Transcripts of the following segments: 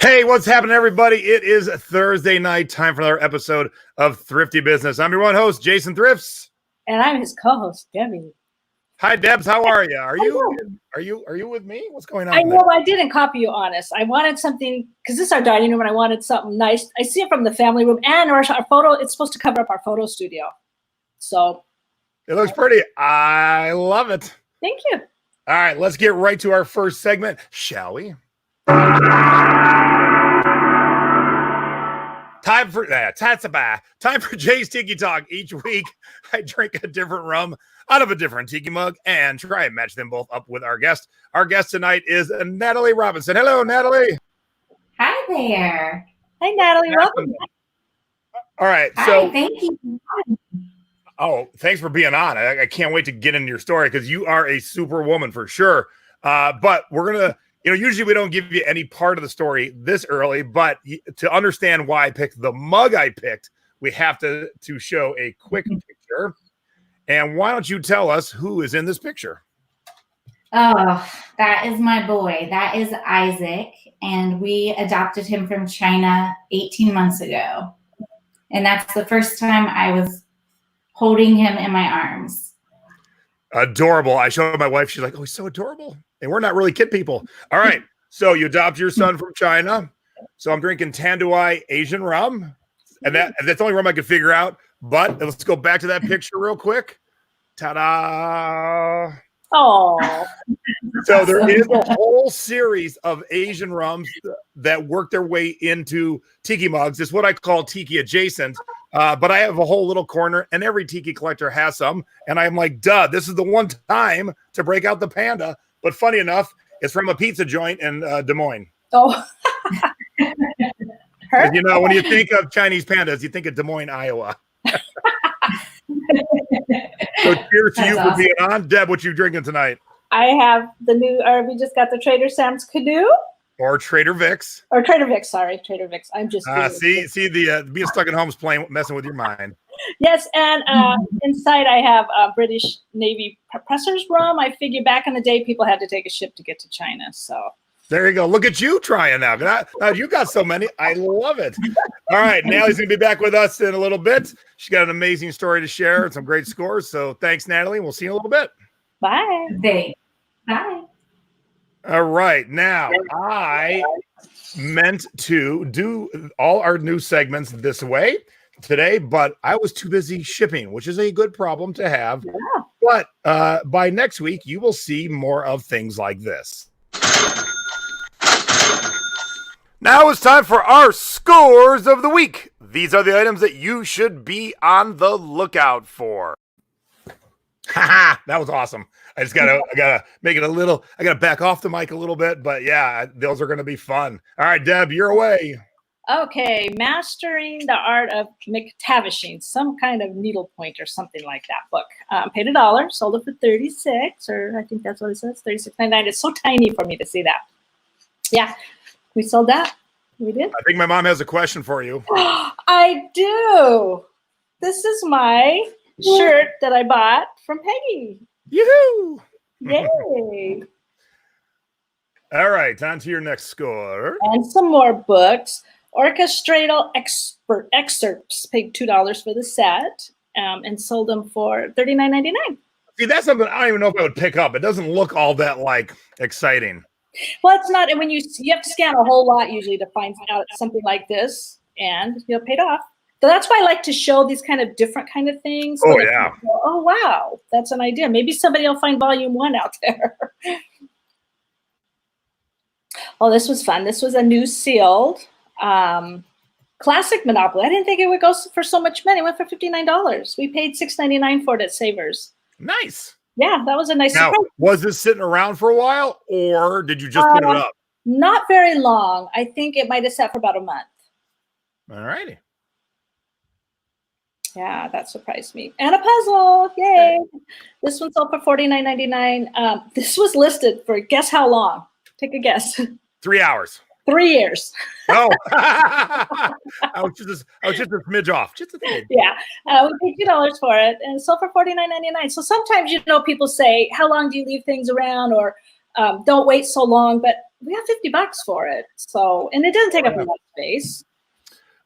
Hey, what's happening, everybody? It is Thursday night, time for another episode of Thrifty Business. I'm your one host, Jason Thrifts. And I'm his co-host, Debbie. Hi, Debs. How are you? Are you with me? What's going on? I know I didn't copy you, honest. I wanted something because this is our dining room, and I wanted something nice. I see it from the family room, and our photo. It's supposed to cover up our photo studio. So it looks pretty. I love it. Thank you. All right, let's get right to our first segment, shall we? Time for Jay's Tiki Talk. Each week, I drink a different rum out of a different tiki mug and try and match them both up with our guest. Our guest tonight is Natalie Robinson. Hello, Natalie. Hi there. Hi, Natalie. Welcome. All right. So, thank you. Oh, thanks for being on. I can't wait to get into your story because you are a super woman for sure. But we're gonna. Usually we don't give you any part of the story this early, but to understand why I picked the mug I picked, we have to show a quick picture. And why don't you tell us who is in this picture? Oh, that is my boy. That is Isaac. And we adopted him from China 18 months ago. And that's the first time I was holding him in my arms. Adorable. I showed my wife. She's like, oh, he's so adorable. And we're not really kid people. All right. So you adopt your son from China. So I'm drinking Tanduai Asian rum. And that's the only rum I could figure out. But let's go back to that picture real quick. Ta-da. Oh. So there is a whole series of Asian rums that work their way into tiki mugs. It's what I call tiki adjacent. But I have a whole little corner, and every tiki collector has some. And I'm like, duh, this is the one time to break out the panda. But funny enough, it's from a pizza joint in Des Moines. Oh. When you think of Chinese pandas, you think of Des Moines, Iowa. So cheers to you for being on. Deb, what you drinking tonight? I have we just got the Trader Sam's Canoe. Or Trader Vic's. Or Trader Vic's, sorry. Trader Vic's. I'm just see the being stuck at home's messing with your mind. Yes, and inside I have British Navy Presser's rum. I figure back in the day, people had to take a ship to get to China. So there you go. Look at you trying now. You got so many. I love it. All right, Natalie's going to be back with us in a little bit. She got an amazing story to share and some great scores. So thanks, Natalie. We'll see you in a little bit. Bye. Thanks. Bye. All right. Now, I meant to do all our new segments this way today, but I was too busy shipping, which is a good problem to have. Yeah. But by next week, you will see more of things like this. Now it's time for our scores of the week. These are the items that you should be on the lookout for. Haha, that was awesome. I gotta make it a little, I gotta back off the mic a little bit, but yeah, those are gonna be fun. All right, Deb, you're away. Okay, Mastering the Art of McTavishing, some kind of needlepoint or something like that book. Paid $1, sold it for $36, or I think that's what it says, $36.99. It's so tiny for me to see that. Yeah, we sold that. We did. I think my mom has a question for you. I do. This is my shirt that I bought from Peggy. Yoo-hoo! Yay! All right, on to your next score. And some more books. Orchestral Expert Excerpts. Paid $2 for the set and sold them for $39.99. See, that's something I don't even know if I would pick up. It doesn't look all that exciting. Well, it's not. And when you have to scan a whole lot usually to find out something like this, and you'll paid off. So that's why I like to show these kind of different kind of things. Oh, yeah. Go, oh, wow. That's an idea. Maybe somebody will find volume 1 out there. Oh, this was fun. This was a new sealed classic Monopoly. I didn't think it would go for so much money. It went for $59. We paid $6.99 for it at Savers. Nice. Yeah, that was a nice surprise. Was this sitting around for a while, or did you just put it up? Not very long. I think it might have sat for about a month. All righty. Yeah, that surprised me. And a puzzle. Yay. This one sold for $49.99. This was listed for guess how long? Take a guess. 3 hours. 3 years. Oh, I was just a smidge off. Just a smidge. Yeah, we paid $2 for it, and it sold for $49.99. So sometimes, people say, how long do you leave things around, or don't wait so long. But we got $50 for it. So, and it doesn't take up a lot of space.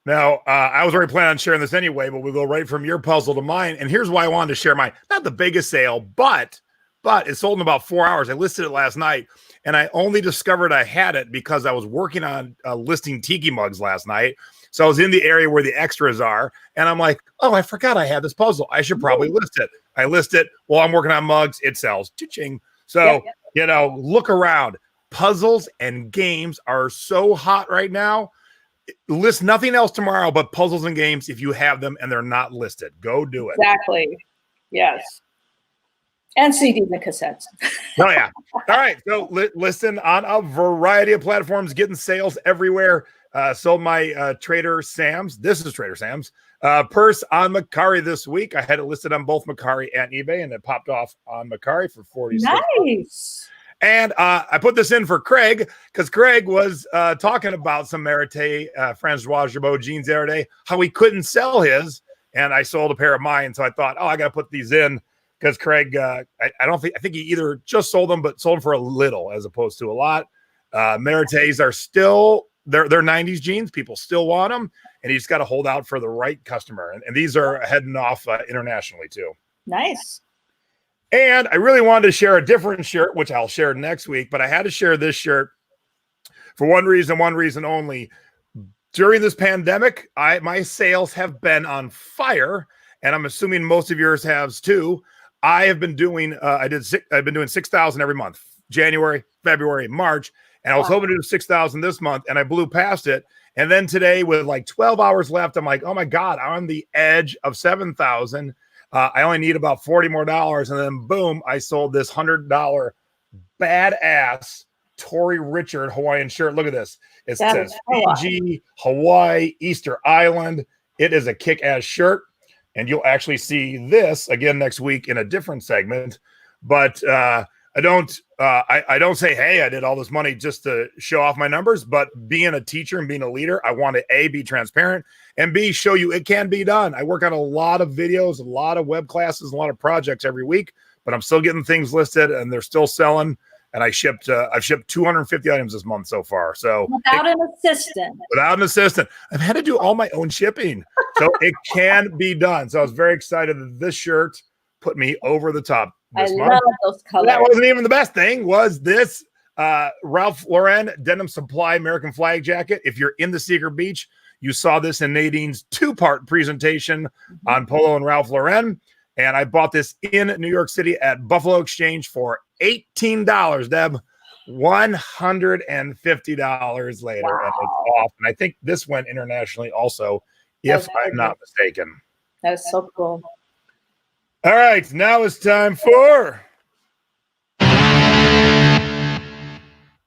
Now, I was already planning on sharing this anyway, but we'll go right from your puzzle to mine. And here's why I wanted to share mine. Not the biggest sale, but it sold in about 4 hours. I listed it last night, and I only discovered I had it because I was working on listing tiki mugs last night. So I was in the area where the extras are, and I'm like, oh, I forgot I had this puzzle. I should probably list it. I list it. While I'm working on mugs, it sells. Cha-ching. So, you know, look around. Puzzles and games are so hot right now. List nothing else tomorrow but puzzles and games if you have them and they're not listed. Go do it. Exactly. Yes. And CDs and cassettes. Oh, yeah. All right. So listen on a variety of platforms, getting sales everywhere. Sold my Trader Sam's. This is Trader Sam's. Purse on Mercari this week. I had it listed on both Mercari and eBay, and it popped off on Mercari for $46. Nice. And I put this in for Craig because Craig was talking about some Mérité Francois Jabot jeans the other day, how he couldn't sell his, and I sold a pair of mine. So I thought, oh, I got to put these in because Craig, I think he either just sold them, but sold them for a little as opposed to a lot. Mérités are still, they're 90s jeans. People still want them, and you just got to hold out for the right customer. And these are heading off internationally too. Nice. And I really wanted to share a different shirt, which I'll share next week, but I had to share this shirt for one reason only. During this pandemic, my sales have been on fire, and I'm assuming most of yours have too. I have been doing I've been doing 6,000 every month, January, February, March, and I was hoping to do 6,000 this month, and I blew past it. And then today, with like 12 hours left, I'm like, oh my God, I'm on the edge of 7,000. I only need about $40 more, and then boom, I sold this $100 badass Tory Richard Hawaiian shirt. Look at this. It says Fiji, Hawaii, Easter Island. It is a kick-ass shirt, and you'll actually see this again next week in a different segment. But I don't say, hey, I did all this money just to show off my numbers. But being a teacher and being a leader, I want to A, be transparent, and B, show you it can be done. I work on a lot of videos, a lot of web classes, a lot of projects every week, but I'm still getting things listed and they're still selling. And I've shipped 250 items this month so far. So without an assistant, I've had to do all my own shipping. So it can be done. So I was very excited that this shirt put me over the top this month. Love those colors. That wasn't even the best thing. Was this Ralph Lauren Denim Supply American flag jacket? If you're in the Secret Beach, you saw this in Nadine's 2-part presentation on Polo and Ralph Lauren. And I bought this in New York City at Buffalo Exchange for $18, Deb. $150 later. Wow. And it's off. And I think this went internationally also, if I'm not mistaken. That is so cool. All right. Now it's time for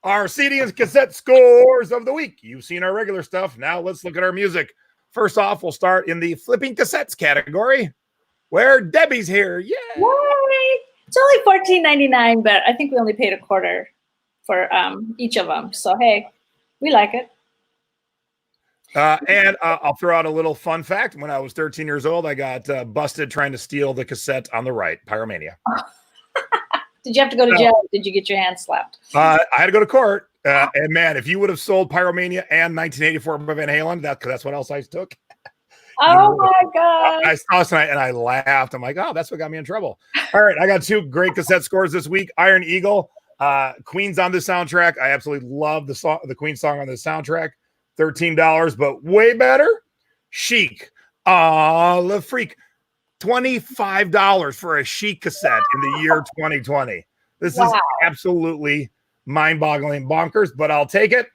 our CD and cassette scores of the week. You've seen our regular stuff. Now let's look at our music. First off, we'll start in the flipping cassettes category, where Debbie's here. Yay! It's only $14.99, but I think we only paid $0.25 for each of them. So, hey, we like it. And I'll throw out a little fun fact. When I was 13 years old, I got busted trying to steal the cassette on the right, Pyromania. Did you have to go to jail? Or did you get your hand slapped? I had to go to court. And man, if you would have sold Pyromania and 1984 by Van Halen, that's what else I took. Oh my God. I saw tonight and I laughed. I'm like, oh, that's what got me in trouble. All right. I got 2 great cassette scores this week. Iron Eagle, Queen's on the soundtrack. I absolutely love the song, the Queen song on the soundtrack. $13, but way better. Chic. Le Freak. $25 for a Chic cassette in the year 2020. This is absolutely mind-boggling bonkers, but I'll take it.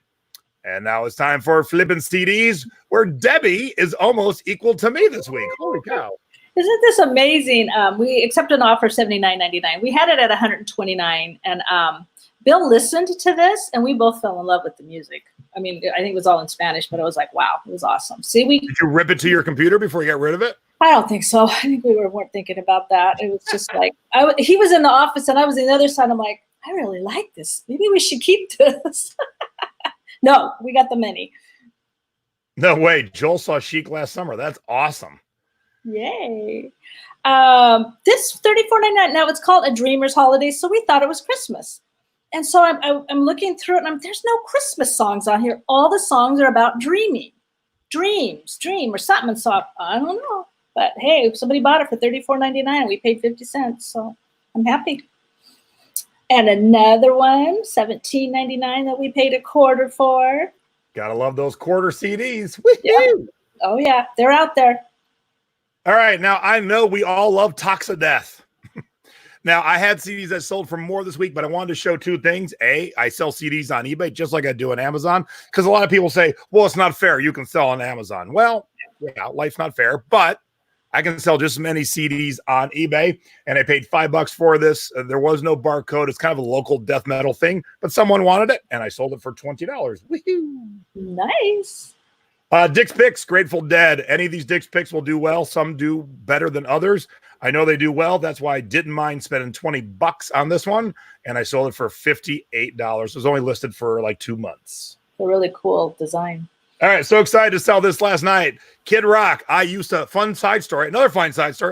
And now it's time for flipping CDs, where Debbie is almost equal to me this week. Holy cow. Isn't this amazing? We accepted an offer $79.99. We had it at $129, and Bill listened to this, and we both fell in love with the music. I mean, I think it was all in Spanish, but it was like, wow, it was awesome. See, Did you rip it to your computer before you got rid of it? I don't think so. I think we weren't thinking about that. It was just like, he was in the office, and I was on the other side. I'm like, I really like this. Maybe we should keep this. No, we got the mini. No way. Joel saw Chic last summer. That's awesome. Yay. This $34.99. Now it's called A Dreamer's Holiday, so we thought it was Christmas. And so I'm looking through it, and there's no Christmas songs on here. All the songs are about dreaming, dream, or something. And so I don't know. But hey, somebody bought it for $34.99, and we paid 50 cents. So I'm happy. And another one, $17.99 that we paid a quarter for. Gotta love those quarter CDs. Woo-hoo! Yeah. Oh, yeah. They're out there. All right. Now, I know we all love Talks of Death. Now, I had CDs that sold for more this week, but I wanted to show two things. A, I sell CDs on eBay just like I do on Amazon, because a lot of people say, well, it's not fair. You can sell on Amazon. Well, yeah, life's not fair, but I can sell just as many CDs on eBay, and I paid $5 for this. There was no barcode. It's kind of a local death metal thing, but someone wanted it, and I sold it for $20. Woohoo! Nice. Dick's Picks, Grateful Dead. Any of these Dick's Picks will do well. Some do better than others. I know they do well. That's why I didn't mind spending $20 on this one, and I sold it for $58. It was only listed for like 2 months. A really cool design. All right, so excited to sell this last night. Kid Rock. Another fun side story.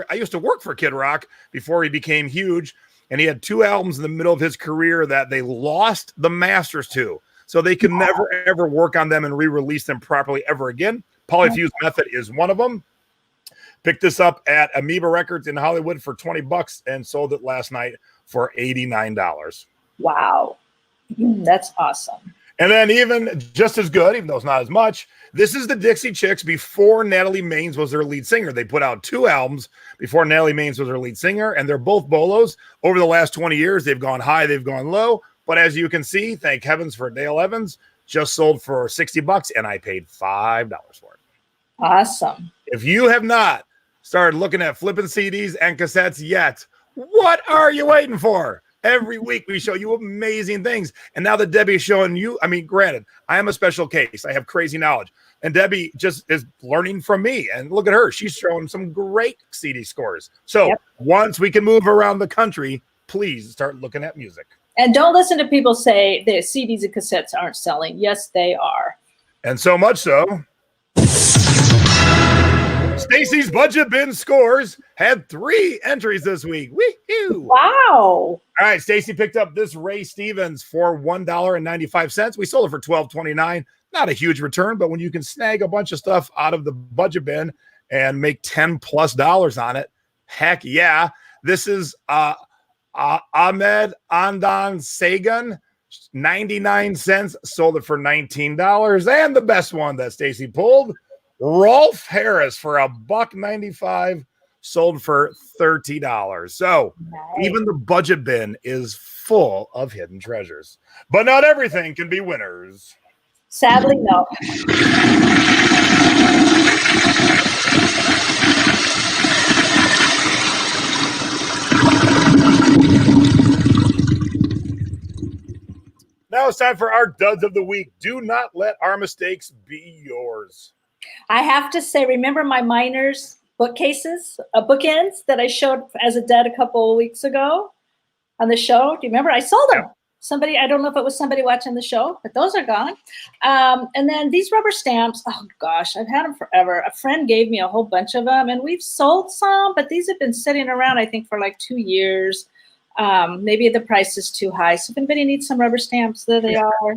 I used to work for Kid Rock before he became huge, and he had 2 albums in the middle of his career that they lost the masters to. So they could never, ever work on them and re-release them properly ever again. Polyfuse Method is one of them. Picked this up at Amoeba Records in Hollywood for $20 and sold it last night for $89. Wow. That's awesome. And then even just as good, even though it's not as much, this is the Dixie Chicks before Natalie Maines was their lead singer. They put out 2 albums before Natalie Maines was their lead singer, and they're both bolos. Over the last 20 years, they've gone high, they've gone low. But as you can see, thank heavens for Dale Evans, just sold for $60, and I paid $5 for it. Awesome. If you have not started looking at flipping CDs and cassettes yet, what are you waiting for? Every week we show you amazing things. And now that Debbie is showing you, I mean, granted, I am a special case. I have crazy knowledge. And Debbie just is learning from me. And look at her. She's showing some great CD scores. So once we can move around the country, please start looking at music. And don't listen to people say that CDs and cassettes aren't selling. Yes, they are. And so much so, Stacy's Budget Bin Scores had 3 entries this week. Woo-hoo! Wow. All right, Stacy picked up this Ray Stevens for $1.95. We sold it for $12.29. Not a huge return, but when you can snag a bunch of stuff out of the budget bin and make $10+ on it, heck yeah. This is Ahmed Andan Sagan, 99 cents, sold it for $19. And the best one that Stacy pulled, Rolf Harris for $1.95, sold for $30. So even the budget bin is full of hidden treasures. But not everything can be winners. Sadly, no. Now it's time for our duds of the week. Do not let our mistakes be yours. I have to say, remember my miners bookcases, bookends that I showed as a dud a couple of weeks ago on the show? Do you remember? I sold them. Yeah. Somebody, I don't know if it was somebody watching the show, but those are gone. And then these rubber stamps, oh gosh, I've had them forever. A friend gave me a whole bunch of them, and we've sold some, but these have been sitting around, I think, for like 2 years. Maybe the price is too high. So if anybody needs some rubber stamps, there they are.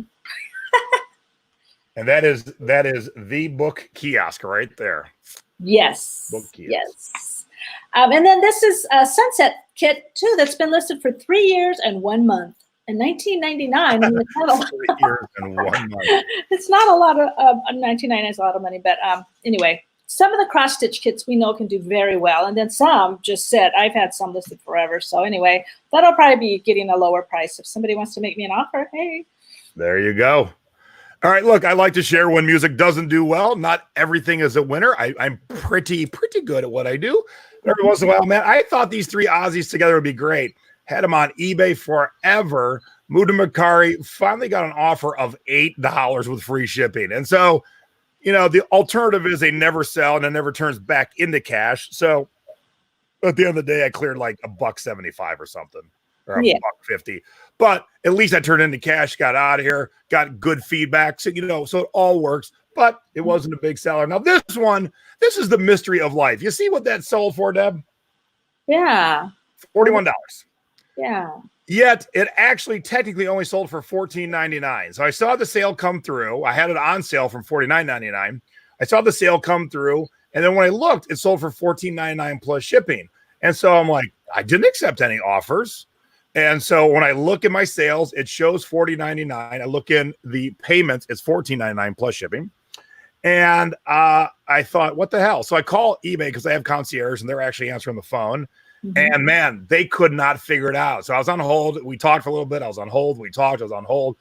And that is the book kiosk right there. Yes. Book kiosk. Yes. And then this is a sunset kit too that's been listed for 3 years and 1 month. In 1999, 3 years and 1 month. It's not a lot of 1999 is a lot of money, but anyway, some of the cross stitch kits we know can do very well, and then some just said I've had some listed forever. So anyway, that'll probably be getting a lower price if somebody wants to make me an offer. Hey, there you go. All right, look, I like to share when music doesn't do well. Not everything is a winner. I'm pretty good at what I do. Every once in a while, man, I thought these 3 Aussies together would be great. Had them on eBay forever. Muda Makari finally got an offer of $8 with free shipping. And so, you know, the alternative is they never sell and it never turns back into cash. So at the end of the day, I cleared like $1.75 or something, or $1.50. But at least I turned into cash, got out of here, got good feedback. So, you know, so it all works, but it wasn't a big seller. Now this one, this is the mystery of life. You see what that sold for, Deb? Yeah. $41. Yeah. Yet it actually technically only sold for $14.99. So I saw the sale come through. I had it on sale from $49.99. I saw the sale come through, and then when I looked, it sold for $14.99 plus shipping. And so I'm like, I didn't accept any offers. And so when I look at my sales, it shows $40.99. I look in the payments, it's $14.99 plus shipping. And I thought, what the hell? So I call eBay because I have concierge, and they're actually answering the phone. Mm-hmm. And man, they could not figure it out. So I was on hold. We talked for a little bit. I was on hold. We talked. I was on hold.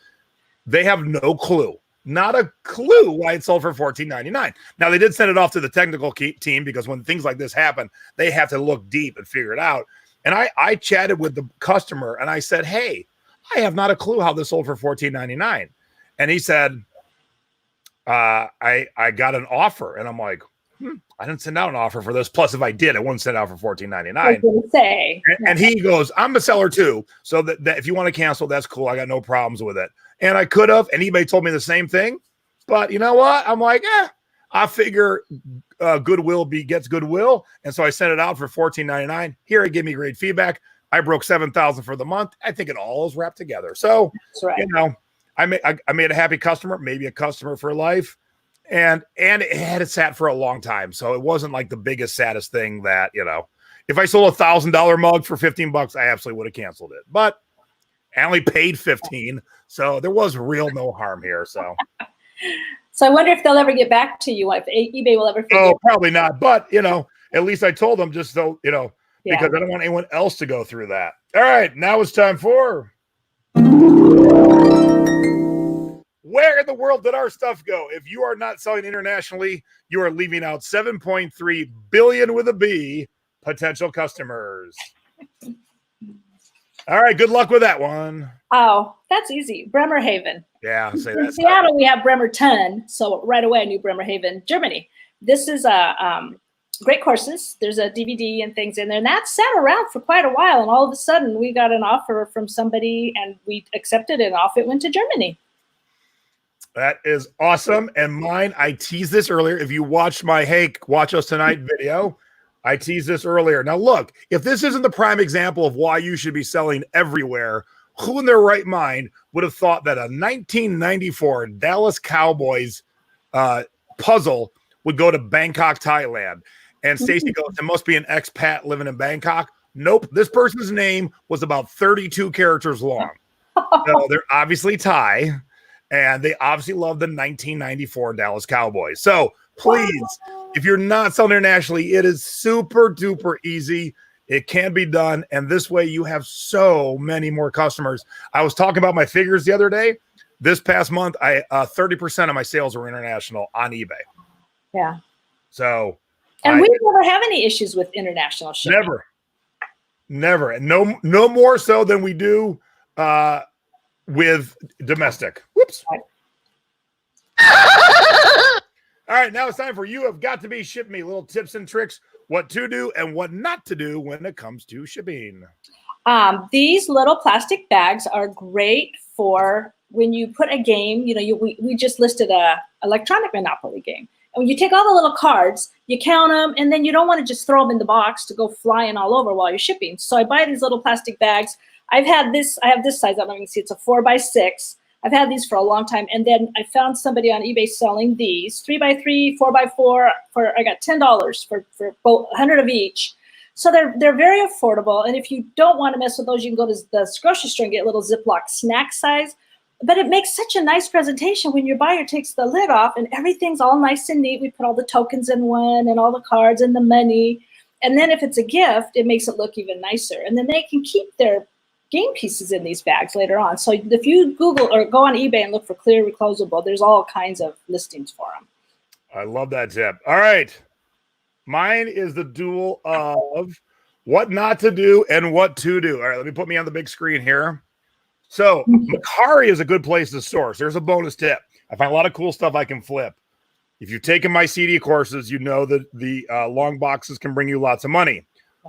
They have no clue, not a clue why it sold for $14.99. Now, they did send it off to the technical team because when things like this happen, they have to look deep and figure it out. And I chatted with the customer and I said, hey, I have not a clue how this sold for $14.99. And he said, I got an offer. And I'm like, I didn't send out an offer for this. Plus, if I did, I wouldn't send out for $14.99. I was going to say. And he goes, I'm a seller too. So that if you want to cancel, that's cool. I got no problems with it. And I could have, and eBay told me the same thing. But you know what? I'm like, I figure goodwill gets goodwill. And so I sent it out for $14.99. Here, it gave me great feedback. I broke $7,000 for the month. I think it all is wrapped together. So, that's right. You know, I made a happy customer, maybe a customer for life. And it had sat for a long time. So it wasn't like the biggest, saddest thing that, you know, if I sold $1,000 mug for $15, I absolutely would have canceled it. But I only paid $15. So there was no harm here. So I wonder if they'll ever get back to you, if eBay will ever figure Oh, probably not. But, you know, at least I told them just so, you know, because I don't want anyone else to go through that. All right. Now it's time for where in the world did our stuff go? If you are not selling internationally, you are leaving out 7.3 billion with a B potential customers. All right, good luck with that one. Oh, that's easy. Bremerhaven. Yeah, say In that. Seattle, we have Bremerton, so right away I knew Bremerhaven, Germany. This is great courses. There's a DVD and things in there, and that sat around for quite a while, and all of a sudden we got an offer from somebody, and we accepted it, and off it went to Germany. That is awesome. And mine, I teased this earlier. If you watched my Hey, Watch Us Tonight video, I teased this earlier. Now, look, if this isn't the prime example of why you should be selling everywhere, who in their right mind would have thought that a 1994 Dallas Cowboys puzzle would go to Bangkok, Thailand? And Stacy goes, it must be an expat living in Bangkok. Nope. This person's name was about 32 characters long. So they're obviously Thai. And they obviously love the 1994 Dallas Cowboys. So please, if you're not selling internationally, it is super duper easy. It can be done. And this way you have so many more customers. I was talking about my figures the other day. This past month, 30% of my sales were international on eBay. Yeah. So. And we never have any issues with international shipping. Never. And no more so than we do with domestic. Whoops. All right, now it's time for You Have Got to Be Ship Me. Little tips and tricks, what to do and what not to do when it comes to shipping. These little plastic bags are great for when you put a game, you know, we just listed a electronic Monopoly game. And when you take all the little cards, you count them, and then you don't want to just throw them in the box to go flying all over while you're shipping. So I buy these little plastic bags. I have this size. I don't know if you can see. It's a 4x6. I've had these for a long time. And then I found somebody on eBay selling these 3x3, 4x4 I got $10 for both, 100 of each. So they're very affordable. And if you don't want to mess with those, you can go to the grocery store and get a little Ziploc snack size. But it makes such a nice presentation when your buyer takes the lid off and everything's all nice and neat. We put all the tokens in one and all the cards and the money. And then if it's a gift, it makes it look even nicer. And then they can keep their game pieces in these bags later on. So if you Google or go on eBay and look for clear reclosable, there's all kinds of listings for them. I love that tip. All right. Mine is the duel of what not to do and what to do. All right, let me put me on the big screen here. So Mercari is a good place to source. There's a bonus tip. I find a lot of cool stuff I can flip. If you've taken my CD courses, you know that the long boxes can bring you lots of money.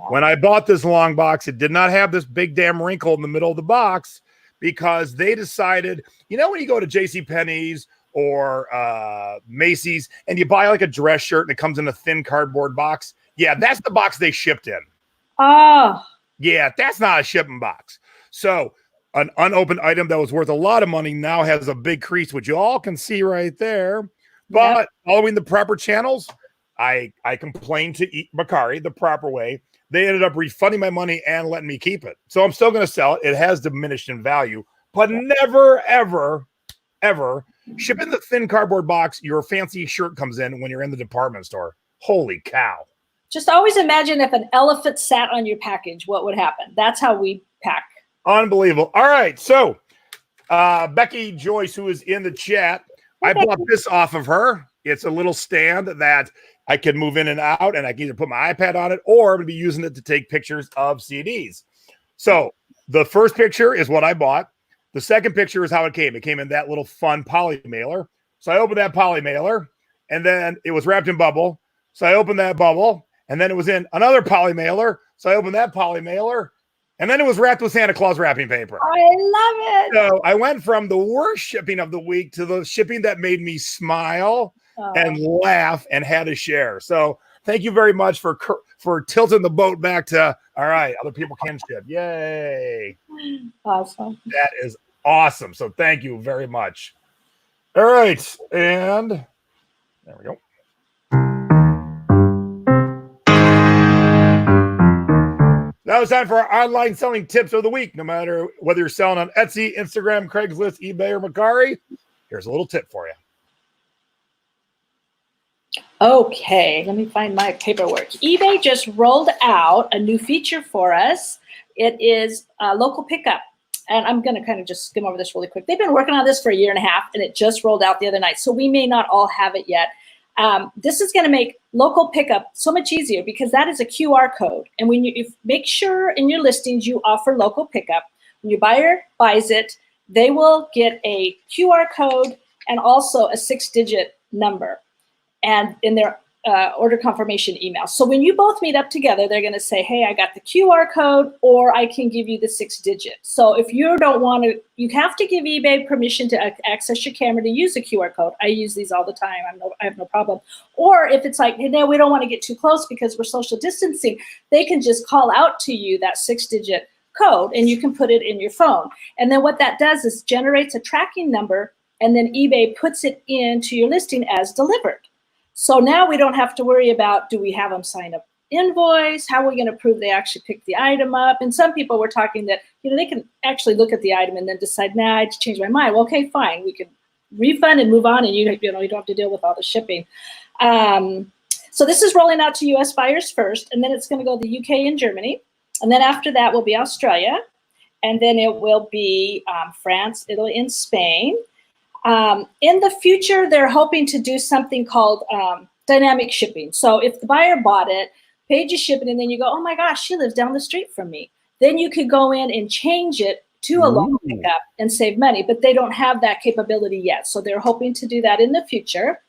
When I bought this long box, it did not have this big damn wrinkle in the middle of the box because they decided, you know, when you go to JCPenney's or Macy's and you buy like a dress shirt and it comes in a thin cardboard box. Yeah, that's the box they shipped in. Oh. Yeah, that's not a shipping box. So an unopened item that was worth a lot of money now has a big crease, which you all can see right there. But following the proper channels, I complained to Macari the proper way. They ended up refunding my money and letting me keep it. So I'm still going to sell it. It has diminished in value, but never, ever, ever ship in the thin cardboard box your fancy shirt comes in when you're in the department store. Holy cow. Just always imagine if an elephant sat on your package, what would happen? That's how we pack. Unbelievable. All right. So Becky Joyce, who is in the chat, I bought this off of her. It's a little stand that I can move in and out, and I can either put my iPad on it or I'm going to be using it to take pictures of CDs. So the first picture is what I bought. The second picture is how it came. It came in that little fun poly mailer. So I opened that poly mailer, and then it was wrapped in bubble. So I opened that bubble, and then it was in another poly mailer. So I opened that poly mailer, and then it was wrapped with Santa Claus wrapping paper. I love it. So I went from the worst shipping of the week to the shipping that made me smile and laugh and had to share. So thank you very much for tilting the boat back to, all right, other people can ship. Yay. Awesome. That is awesome. So thank you very much. All right. And there we go. Now it's time for our online selling tips of the week. No matter whether you're selling on Etsy, Instagram, Craigslist, eBay, or Macari, here's a little tip for you. Okay, let me find my paperwork. eBay just rolled out a new feature for us. It is local pickup. And I'm going to kind of just skim over this really quick. They've been working on this for a year and a half, and it just rolled out the other night. So we may not all have it yet. This is going to make local pickup so much easier because that is a QR code. And when you make sure in your listings you offer local pickup, when your buyer buys it, they will get a QR code and also a 6-digit number and in their order confirmation email. So when you both meet up together, they're going to say, hey, I got the QR code, or I can give you the 6-digit. So if you don't want to, you have to give eBay permission to access your camera to use a QR code. I use these all the time. I have no problem. Or if it's like, hey, no, we don't want to get too close because we're social distancing, they can just call out to you that 6-digit code and you can put it in your phone. And then what that does is generates a tracking number, and then eBay puts it into your listing as delivered. So now we don't have to worry about, do we have them sign up invoice? How are we going to prove they actually picked the item up? And some people were talking that, they can actually look at the item and then decide, nah, I just changed my mind. Well, okay, fine. We can refund and move on, and you don't have to deal with all the shipping. So this is rolling out to U.S. buyers first, and then it's going to go to the UK and Germany. And then after that will be Australia. And then it will be France, Italy, and Spain. In the future, they're hoping to do something called dynamic shipping. So if the buyer bought it, paid you shipping, and then you go, oh my gosh, she lives down the street from me. Then you could go in and change it to a local pickup and save money, but they don't have that capability yet. So they're hoping to do that in the future.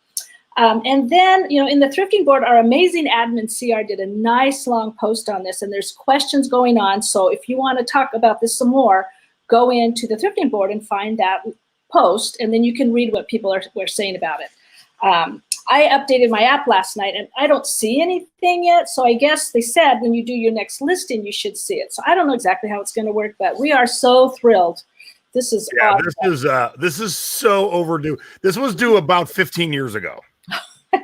And then, in the thrifting board, our amazing admin CR did a nice long post on this, and there's questions going on. So if you want to talk about this some more, go into the thrifting board and find that post, and then you can read what people are saying about it. I updated my app last night, and I don't see anything yet. So I guess they said when you do your next listing, you should see it. So I don't know exactly how it's going to work, but we are so thrilled. This is awesome. This is so overdue. This was due about 15 years ago.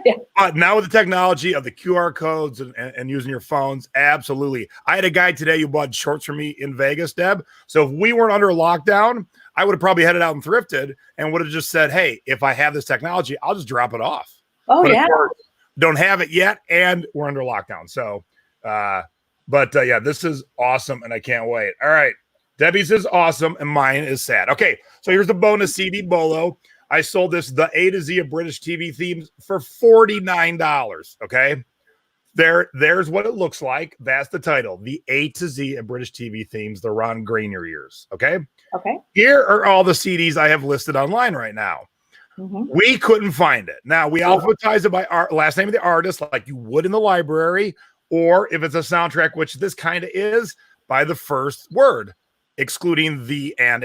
Yeah. But now with the technology of the QR codes and using your phones, absolutely. I had a guy today who bought shorts for me in Vegas, Deb. So if we weren't under lockdown, I would have probably headed out and thrifted and would have just said, hey, if I have this technology, I'll just drop it off. Oh, but yeah. of course, don't have it yet, and we're under lockdown. So, yeah, this is awesome, and I can't wait. All right. Debbie's is awesome, and mine is sad. Okay, so here's the bonus CD Bolo. I sold this, the A to Z of British TV themes, for $49. Okay, there's what it looks like. That's the title, the A to Z of British TV themes, the Ron Grainier years. Okay. Here are all the CDs I have listed online right now. We couldn't find it. Now we alphabetize it by last name of the artist, like you would in the library, or if it's a soundtrack, which this kind of is, by the first word, excluding the and.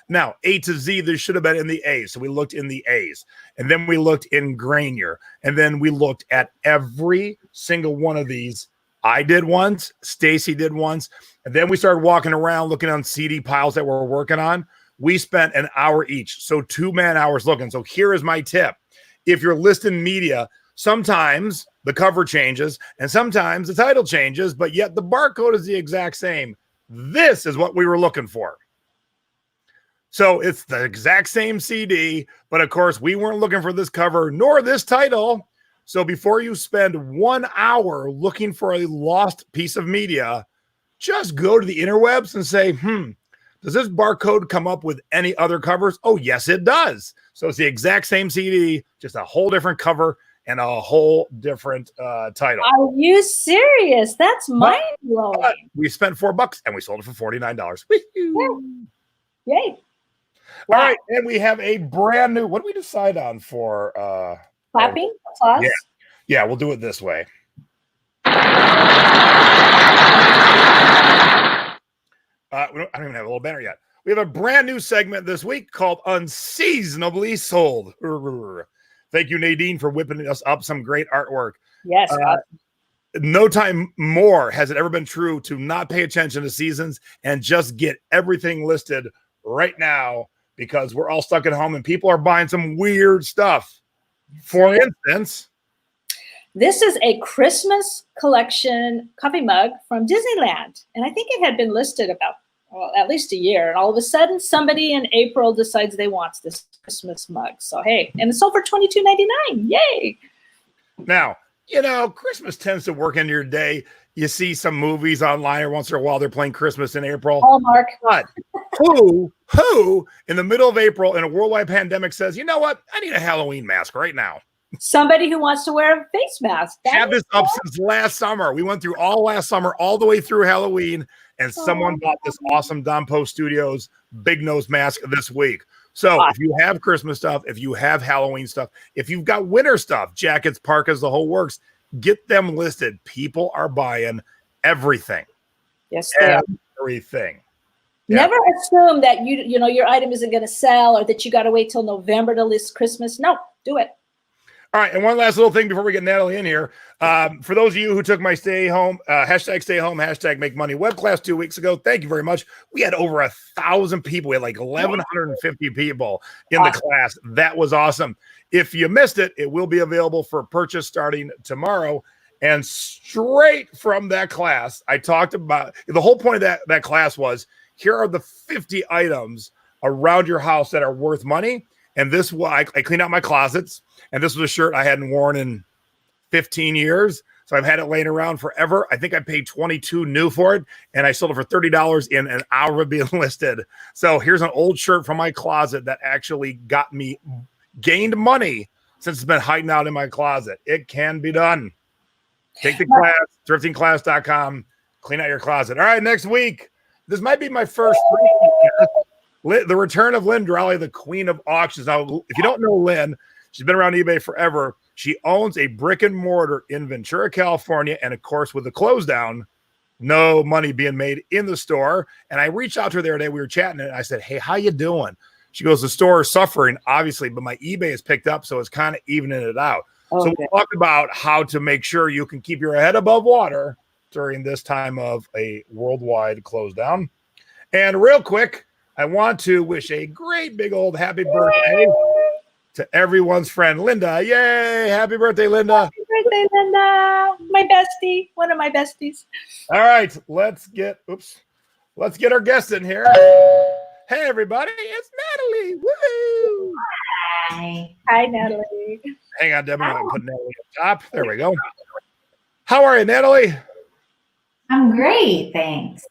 Now, A to Z, there should have been in the A's. So we looked in the A's, and then we looked in Grainier, and then we looked at every single one of these I did once. Stacy did once. And then we started walking around looking on CD piles that we're working on. We spent an hour each. So 2 man hours looking. So here is my tip. If you're listing media, sometimes the cover changes and sometimes the title changes, but yet the barcode is the exact same. This is what we were looking for. So it's the exact same CD, but of course we weren't looking for this cover nor this title. So before you spend 1 hour looking for a lost piece of media, just go to the interwebs and say, does this barcode come up with any other covers? Oh, yes, it does. So it's the exact same CD, just a whole different cover and a whole different title. Are you serious? That's mind-blowing. We spent $4 and we sold it for $49. Yay. All right, and we have a brand new, what did we decide on for? Clapping? Applause? Yeah, we'll do it this way. I don't even have a little banner yet. We have a brand new segment this week called Unseasonably Sold. Thank you, Nadine, for whipping us up some great artwork. Yes. No time more has it ever been true to not pay attention to seasons and just get everything listed right now because we're all stuck at home and people are buying some weird stuff. For instance, this is a Christmas collection coffee mug from Disneyland. And I think it had been listed about at least a year. And all of a sudden, somebody in April decides they want this Christmas mug. So, hey, and it's sold for $22.99. Yay. Now, Christmas tends to work into your day. You see some movies online or once in a while they're playing Christmas in April. Hallmark. But who in the middle of April in a worldwide pandemic says, you know what? I need a Halloween mask right now. Somebody who wants to wear a face mask. Have this up since last summer. We went through all last summer, all the way through Halloween, and someone bought this awesome Don Post Studios big nose mask this week. So if you have Christmas stuff, if you have Halloween stuff, if you've got winter stuff, jackets, parkas, the whole works, get them listed. People are buying everything. Yes, they are. Everything. Never assume that your item isn't going to sell or that you got to wait till November to list Christmas. No, do it. All right, and one last little thing before we get Natalie in here. For those of you who took my stay home, hashtag make money web class 2 weeks ago, thank you very much. We had over 1,000 people. We had like 1,150 people in the class. That was awesome. If you missed it, it will be available for purchase starting tomorrow. And straight from that class, I talked about the whole point of that class was here are the 50 items around your house that are worth money. And this, I cleaned out my closets, and this was a shirt I hadn't worn in 15 years. So I've had it laying around forever. I think I paid $22 new for it, and I sold it for $30 in an hour of being listed. So here's an old shirt from my closet that actually gained money since it's been hiding out in my closet. It can be done. Take the class, thriftingclass.com, clean out your closet. All right, next week, this might be my first the return of Lynn Drowley, the queen of auctions. Now, if you don't know Lynn, she's been around eBay forever. She owns a brick and mortar in Ventura, California. And of course, with the close down, no money being made in the store. And I reached out to her the other day. We were chatting and I said, hey, how you doing? She goes, the store is suffering, obviously, but my eBay is picked up. So it's kind of evening it out. Okay. So we talked about how to make sure you can keep your head above water during this time of a worldwide close down. And real quick, I want to wish a great big old happy birthday to everyone's friend, Linda. Yay! Happy birthday, Linda. Happy birthday, Linda. My bestie, one of my besties. All right, let's get our guest in here. Hey, everybody, it's Natalie. Woo! Hi, Natalie. Hang on, Deb. I'm going to put Natalie up top. There we go. How are you, Natalie? I'm great, thanks.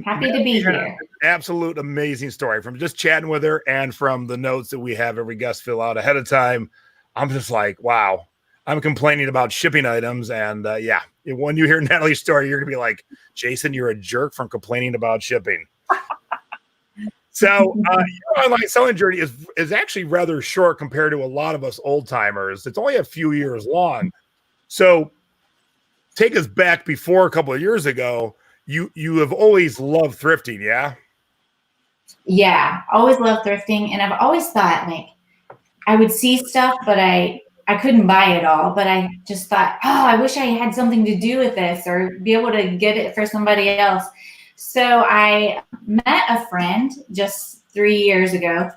Happy to be here. Absolute amazing story from just chatting with her and from the notes that we have every guest fill out ahead of time. I'm just like, wow. I'm complaining about shipping items. And when you hear Natalie's story, you're going to be like, Jason, you're a jerk from complaining about shipping. So your online selling journey is actually rather short compared to a lot of us old timers. It's only a few years long. So take us back before a couple of years ago. You have always loved thrifting, yeah? Yeah, always loved thrifting. And I've always thought, like, I would see stuff, but I I couldn't buy it all, but I just thought, oh, I wish I had something to do with this or be able to get it for somebody else. So I met a friend just 4 years ago,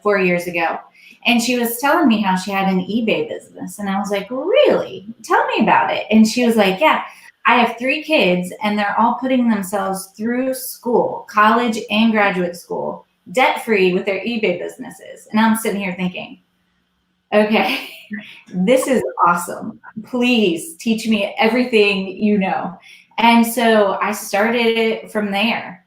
and she was telling me how she had an eBay business. And I was like, really? Tell me about it. And she was like, yeah, I have 3 kids and they're all putting themselves through school, college and graduate school, debt-free with their eBay businesses. And I'm sitting here thinking, okay, this is awesome. Please teach me everything you know. And so I started it from there.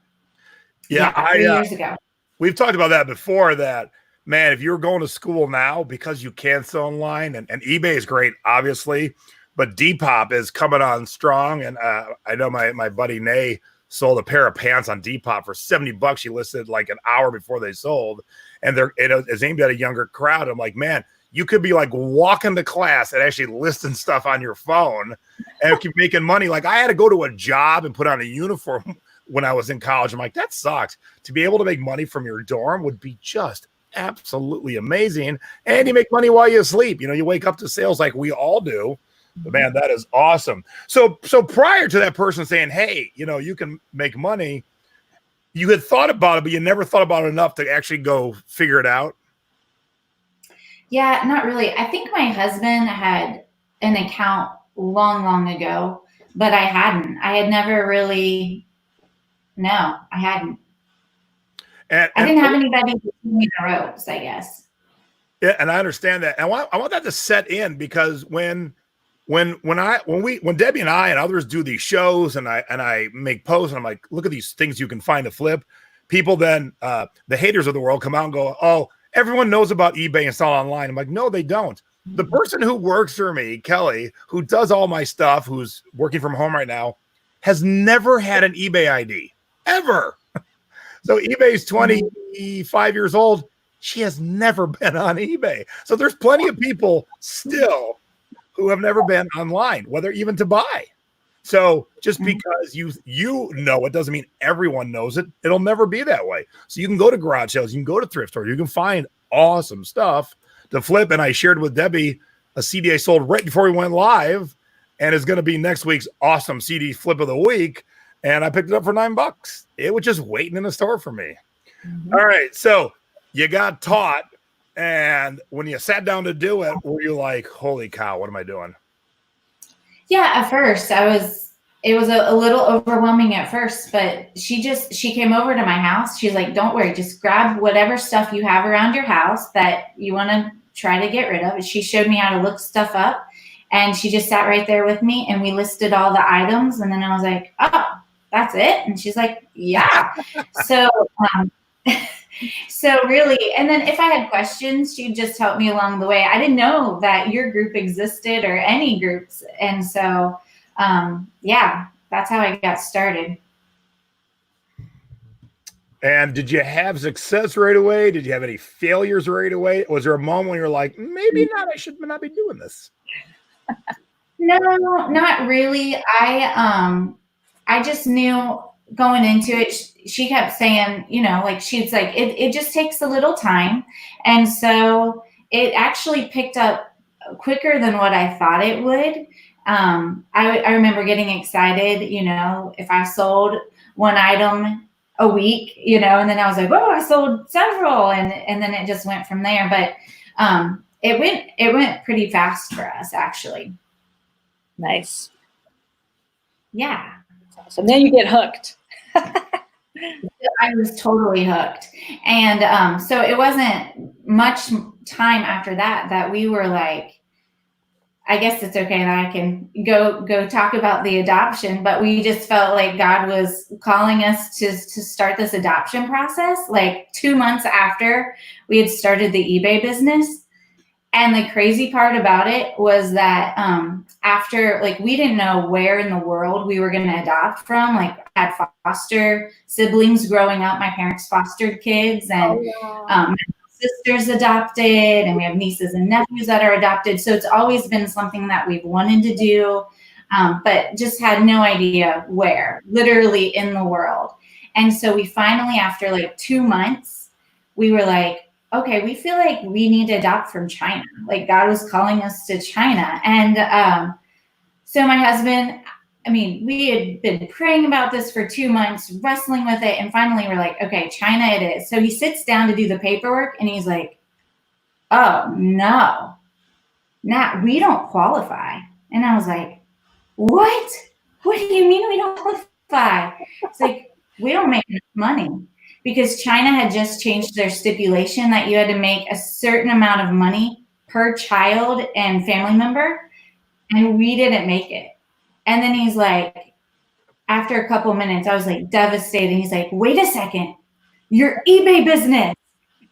Yeah, 3 years ago. We've talked about that before, that, man, if you're going to school now, because you can sell online, and eBay is great, obviously, but Depop is coming on strong. And I know my buddy Nay sold a pair of pants on Depop for $70. She listed like an hour before they sold. And it's aimed at a younger crowd. I'm like, man, you could be like walking to class and actually listing stuff on your phone and keep making money. Like, I had to go to a job and put on a uniform when I was in college. I'm like, that sucks. To be able to make money from your dorm would be just absolutely amazing. And you make money while you sleep. You wake up to sales like we all do. But man, that is awesome. So prior to that person saying, hey, you can make money, you had thought about it, but you never thought about it enough to actually go figure it out. Yeah, not really. I think my husband had an account long ago, but I hadn't. I had never really, no, I hadn't. I didn't have anybody to teach me the ropes, I guess. Yeah, and I understand that. And I want that to set in, because when Debbie and I and others do these shows and I make posts and I'm like, look at these things you can find to flip, people then the haters of the world come out and go, oh, everyone knows about eBay and sell online. I'm like, no, they don't. The person who works for me, Kelly, who does all my stuff, who's working from home right now, has never had an eBay ID ever. So eBay's 25 years old. She has never been on eBay. So there's plenty of people still who have never been online, whether even to buy. So just because you know it doesn't mean everyone knows it. It'll never be that way. So you can go to garage sales, you can go to thrift stores, you can find awesome stuff to flip. And I shared with Debbie a CD I sold right before we went live, and it's going to be next week's awesome CD flip of the week. And I picked it up for $9. It was just waiting in the store for me. All right. So you got taught. And when you sat down to do it, were you like, holy cow, what am I doing? Yeah, at first it was a little overwhelming at first, but she came over to my house. She's like, don't worry, just grab whatever stuff you have around your house that you want to try to get rid of. She showed me how to look stuff up, and she just sat right there with me and we listed all the items. And then I was like, oh, that's it? And she's like, yeah. So really, and then if I had questions, she'd just help me along the way. I didn't know that your group existed or any groups. And so, yeah, that's how I got started. And did you have success right away? Did you have any failures right away? Was there a moment when you're like, maybe not, I should not be doing this? No, not really. I just knew going into it, she kept saying, she's like, it just takes a little time. And so it actually picked up quicker than what I thought it would. I remember getting excited, if I sold one item a week, and then I was like, oh, I sold several. And then it just went from there. But it went pretty fast for us, actually. Nice. Yeah. So then you get hooked. I was totally hooked. And so it wasn't much time after that we were like, I guess it's okay that I can go talk about the adoption, but we just felt like God was calling us to start this adoption process like 2 months after we had started the eBay business. And the crazy part about it was that after, like, we didn't know where in the world we were going to adopt from. Like, I had foster siblings growing up. My parents fostered kids, and my sisters adopted, and we have nieces and nephews that are adopted. So it's always been something that we've wanted to do, but just had no idea where, literally in the world. And so we finally, after like 2 months, we were like, okay, we feel like we need to adopt from China. Like God was calling us to China. And so my husband, I mean, we had been praying about this for 2 months, wrestling with it. And finally we're like, okay, China it is. So he sits down to do the paperwork and he's like, oh no, we don't qualify. And I was like, what? What do you mean we don't qualify? It's like, we don't make enough money. Because China had just changed their stipulation that you had to make a certain amount of money per child and family member, and we didn't make it. And then he's like, after a couple minutes, I was like devastated. He's like, wait a second, your eBay business.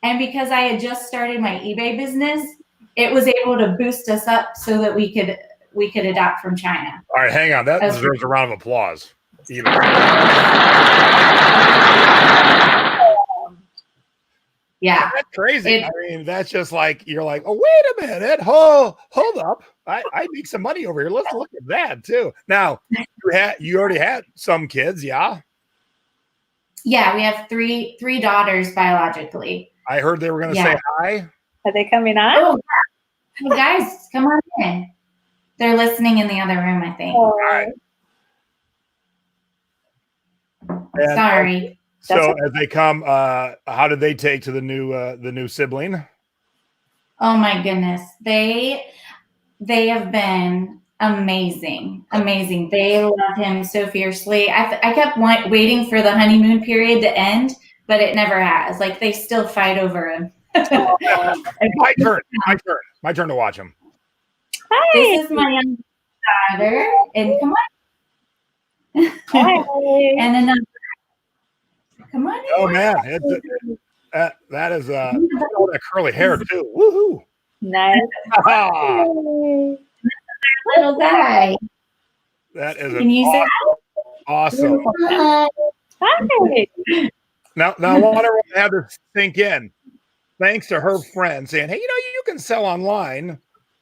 And because I had just started my eBay business, it was able to boost us up so that we could adopt from China. All right, hang on. That deserves a round of applause. Yeah, that's crazy. I mean, that's just like you're like, oh, wait a minute, hold up. I make some money over here. Let's look at that too. Now, you already had some kids, yeah? Yeah, we have three daughters biologically. I heard they were going to say hi. Are they coming on? Oh, yeah. Hey guys, come on in. They're listening in the other room, I think. Oh. All right. And, sorry. So as they come, how did they take to the new sibling? Oh my goodness, they have been amazing. They love him so fiercely. I kept waiting for the honeymoon period to end, but it never has. Like they still fight over him. My turn to watch him. Hi. This is my young daughter, and come on. Hi. And another. Come on in. Oh man, that is all that curly hair too. Woohoo! Nice. Little guy. That is Can you say awesome. Hi. Now I want everyone to have this sink in. Thanks to her friend saying, "Hey, you can sell online."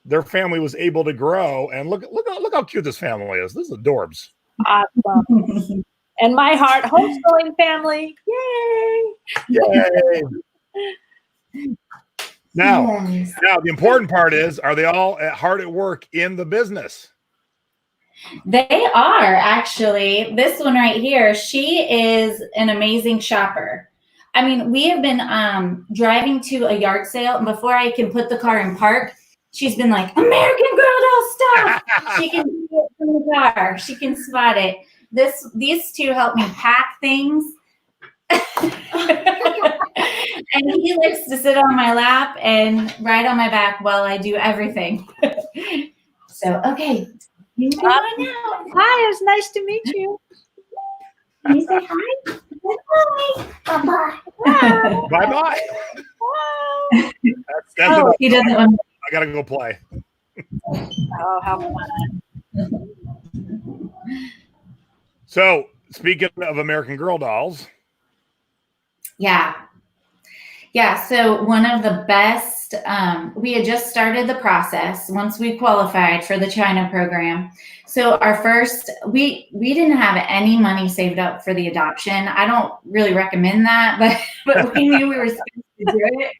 Their family was able to grow, and look how cute this family is. This is adorbs. Awesome. And my heart homeschooling family. Yay! Now, the important part is, are they all hard at work in the business? They are actually. This one right here, she is an amazing shopper. I mean, we have been driving to a yard sale, and before I can put the car in park, she's been like, American Girl doll stuff. She can see it from the car. She can spot it. These two help me pack things. And he likes to sit on my lap and ride on my back while I do everything. So, okay. You go on now. Hi, it's nice to meet you. Can you say hi? Bye. Bye. Bye-bye. That's Oh, he doesn't want I gotta go play. Oh, how fun. So, speaking of American Girl dolls. Yeah, so one of the best, we had just started the process once we qualified for the China program. So our first, we didn't have any money saved up for the adoption. I don't really recommend that, but we knew we were supposed to do it.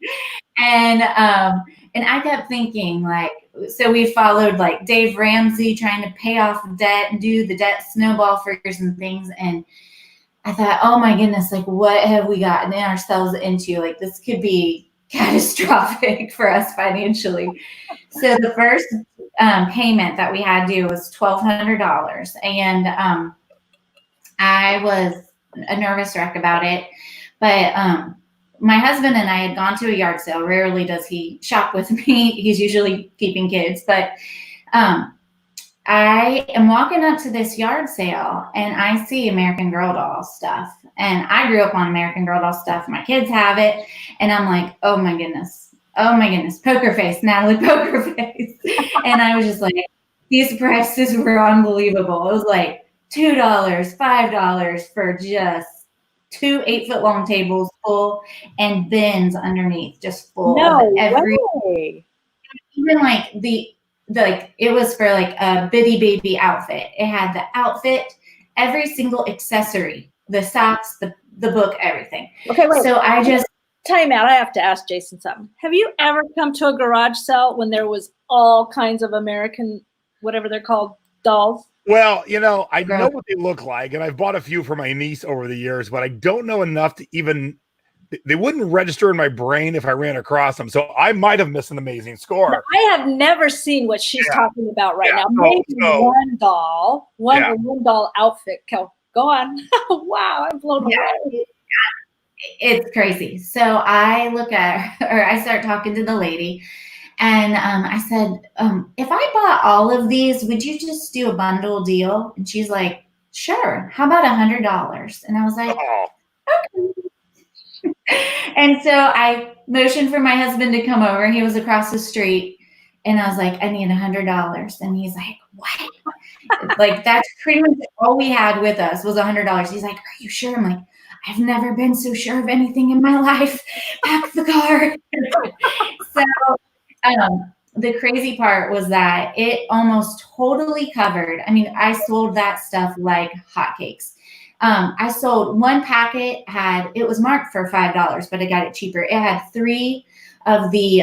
And I kept thinking like, so we followed like Dave Ramsey trying to pay off debt and do the debt snowball figures and things. And I thought, oh my goodness, like what have we gotten ourselves into? Like this could be catastrophic for us financially. So the first payment that we had due was $1,200. And I was a nervous wreck about it. But my husband and I had gone to a yard sale. Rarely does he shop with me. He's usually keeping kids. But I am walking up to this yard sale and I see American Girl doll stuff. And I grew up on American Girl doll stuff. My kids have it. And I'm like, oh my goodness, poker face, Natalie, poker face. And I was just like, these prices were unbelievable. It was like $2, $5 for just 2 8-foot-long tables full and bins underneath just full of every way. Even like it was for like a bitty baby outfit. It had the outfit, every single accessory, the socks, the book, everything. Okay, wait. So I just time out. I have to ask Jason something. Have you ever come to a garage sale when there was all kinds of American, whatever they're called, dolls? Well, I know what they look like, and I've bought a few for my niece over the years, but I don't know enough to even. They wouldn't register in my brain if I ran across them, so I might have missed an amazing score. Now, I have never seen what she's talking about right now. Maybe one doll, one doll outfit. Go on. Wow, I'm blown away. It's crazy. So I look at her, or I start talking to the lady, and I said, if I bought all of these, would you just do a bundle deal? And she's like, sure. How about $100? And I was like, okay. And so I motioned for my husband to come over. He was across the street, and I was like, I need $100. And he's like, what? Like, that's pretty much all we had with us was $100. He's like, are you sure? I'm like, I've never been so sure of anything in my life. Pack the car. So the crazy part was that it almost totally covered. I mean, I sold that stuff like hotcakes. I sold one packet, it was marked for $5, but I got it cheaper. It had 3 of the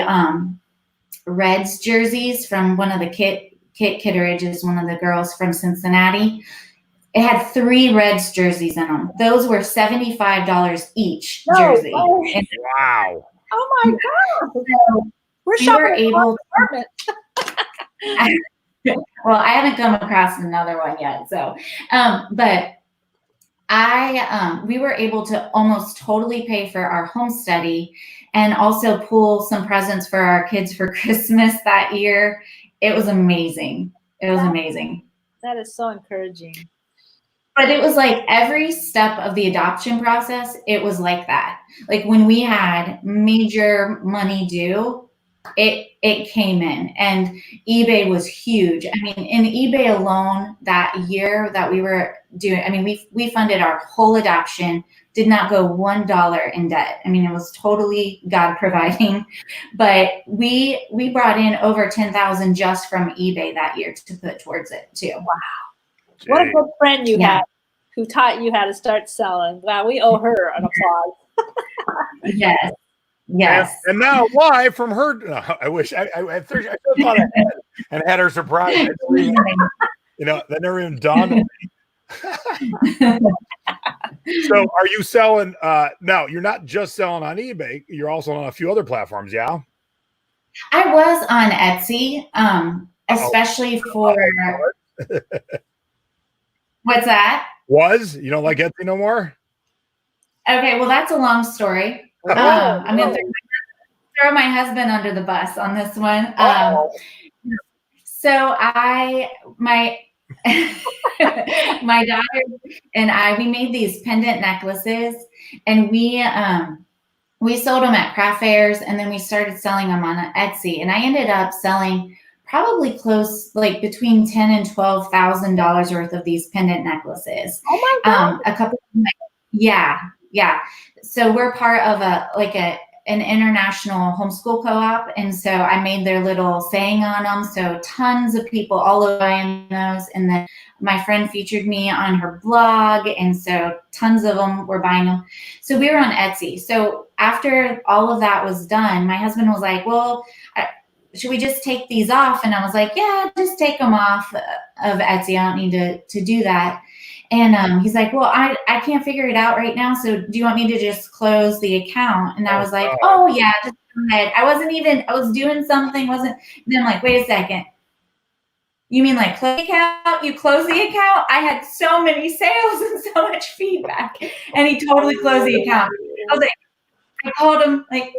Reds jerseys from one of the Kit Kitteridge is one of the girls from Cincinnati. It had 3 Reds jerseys in them. Those were $75 each jersey. And, wow. Oh my God. So we were able well, I haven't come across another one yet. So, but we were able to almost totally pay for our home study and also pull some presents for our kids for Christmas that year. It was amazing. It was amazing. That is so encouraging. But it was like every step of the adoption process, it was like that. Like when we had major money due, it came in, and eBay was huge. I mean, in eBay alone that year that we were doing, I mean, we funded our whole adoption, did not go $1 in debt. I mean, it was totally God providing, but we brought in over 10,000 just from eBay that year to put towards it too. Wow. What a good friend you had who taught you how to start selling. Wow, we owe her an applause. Yes. Yes. And now live from her. I wish I thought I had her surprised. That never even dawned on me. So are you selling no, you're not just selling on eBay, you're also on a few other platforms, yeah? I was on Etsy, especially for what's that? You don't like Etsy no more? Okay, well, that's a long story. I'm going to throw my husband under the bus on this one. So my daughter and we made these pendant necklaces, and we sold them at craft fairs, and then we started selling them on Etsy. And I ended up selling probably close, like between $10,000 and $12,000 worth of these pendant necklaces. Oh my God! A couple. Yeah. So we're part of an international homeschool co-op. And so I made their little saying on them. So tons of people all over buying those. And then my friend featured me on her blog. And so tons of them were buying them. So we were on Etsy. So after all of that was done, my husband was like, well, should we just take these off? And I was like, yeah, just take them off of Etsy. I don't need to do that. And he's like, well, I can't figure it out right now. So do you want me to just close the account? And I was like, oh yeah, just go ahead. I was doing something, and then I'm like, wait a second. You mean like close the account? You close the account? I had so many sales and so much feedback. And he totally closed the account. I was like, I called him like,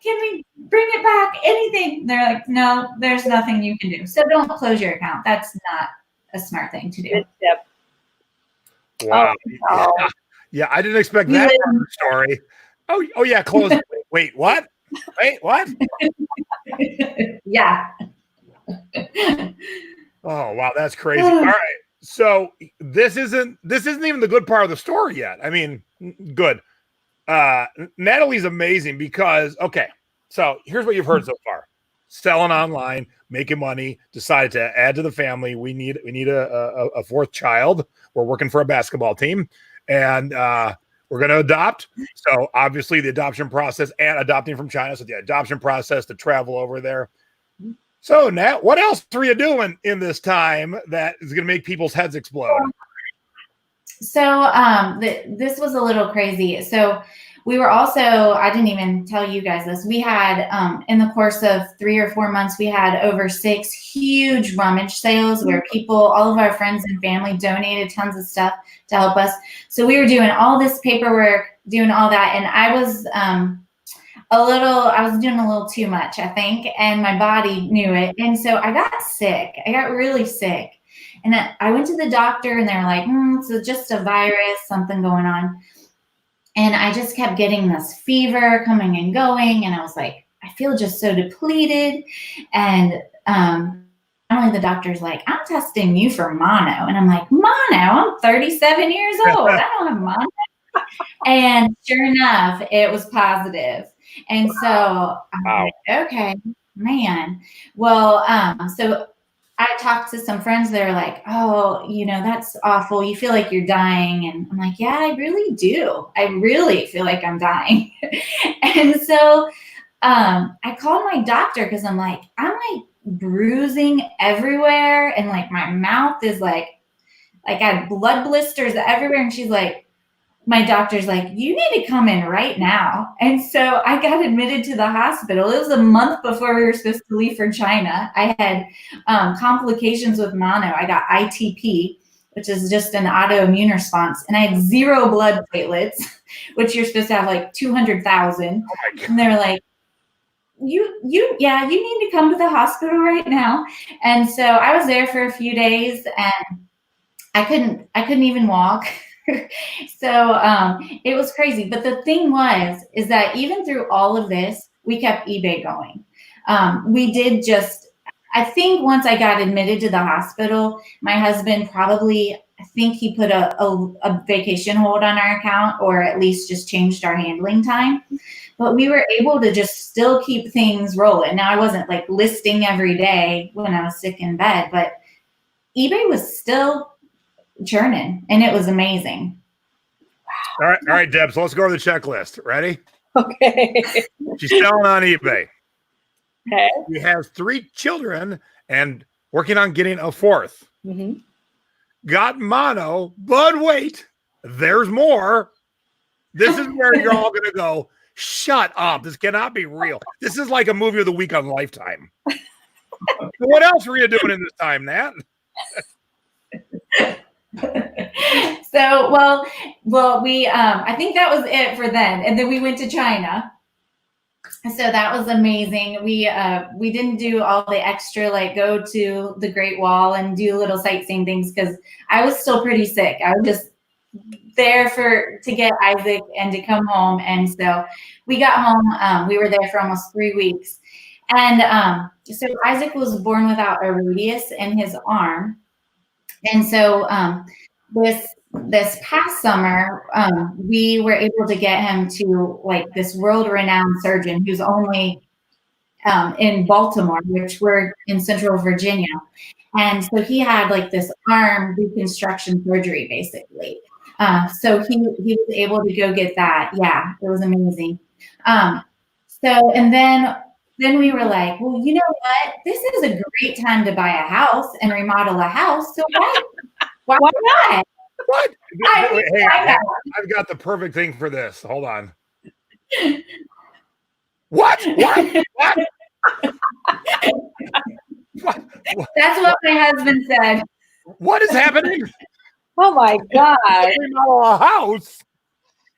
can we bring it back? Anything? They're like, no, there's nothing you can do. So don't close your account. That's not a smart thing to do. Good tip. Wow. Yeah, I didn't expect that story. Oh yeah, close it. Wait, what? Wait, what? Yeah. Oh wow, that's crazy. All right. So this isn't even the good part of the story yet. I mean, good. Natalie's amazing because so here's what you've heard so far. Selling online, making money, decided to add to the family. We need a fourth child. We're working for a basketball team, and we're going to adopt. So obviously the adoption process and adopting from China. So the adoption process to travel over there. So Nat, what else were you doing in this time that is going to make people's heads explode? So this was a little crazy. So we were also, I didn't even tell you guys this. We had, in the course of 3 or 4 months, we had over 6 huge rummage sales where people, all of our friends and family donated tons of stuff to help us. So we were doing all this paperwork, doing all that. And I was doing a little too much, I think. And my body knew it. And so I got sick. I got really sick. And I went to the doctor and they were like, it's just a virus, something going on. And I just kept getting this fever coming and going. And I was like, I feel just so depleted. And finally the doctor's like, I'm testing you for mono. And I'm like, mono? I'm 37 years old. I don't have mono. And sure enough, it was positive. And so I'm like, okay, man. Well, so I talked to some friends that are like, oh, that's awful. You feel like you're dying. And I'm like, yeah, I really do. I really feel like I'm dying. And so I called my doctor because I'm like bruising everywhere. And like my mouth is like I had blood blisters everywhere. And she's like, my doctor's like, you need to come in right now. And so I got admitted to the hospital. It was a month before we were supposed to leave for China. I had complications with mono. I got ITP, which is just an autoimmune response. And I had 0 blood platelets, which you're supposed to have like 200,000. Oh, and they're like, you need to come to the hospital right now. And so I was there for a few days and I couldn't even walk. So it was crazy. But the thing is that even through all of this, we kept eBay going. We did I think once I got admitted to the hospital, my husband probably, I think he put a vacation hold on our account or at least just changed our handling time. But we were able to just still keep things rolling. Now, I wasn't like listing every day when I was sick in bed, but eBay was still churning and it was amazing. All right, Deb. So let's go to the checklist. Ready? Okay. She's selling on eBay. Okay. She has 3 children and working on getting a 4th. Mm-hmm. Got mono, but wait, there's more. This is where you're all gonna go, shut up. This cannot be real. This is like a movie of the week on Lifetime. What else were you doing in this time, Nat? So, well, we, I think that was it for then. And then we went to China. So that was amazing. We didn't do all the extra, like go to the Great Wall and do little sightseeing things because I was still pretty sick. I was just there to get Isaac and to come home. And so we got home. We were there for almost 3 weeks. And so Isaac was born without a radius in his arm. And so this past summer, we were able to get him to like this world-renowned surgeon who's only in Baltimore, which we're in Central Virginia. And so he had like this arm reconstruction surgery, basically. So he was able to go get that. Yeah, it was amazing. So, and then we were like, well, you know what? This is a great time to buy a house and remodel a house. So why not? What? Hey, I I've got the perfect thing for this. Hold on. What? What? That's what my husband said. What is happening? Oh my God. Remodel a house.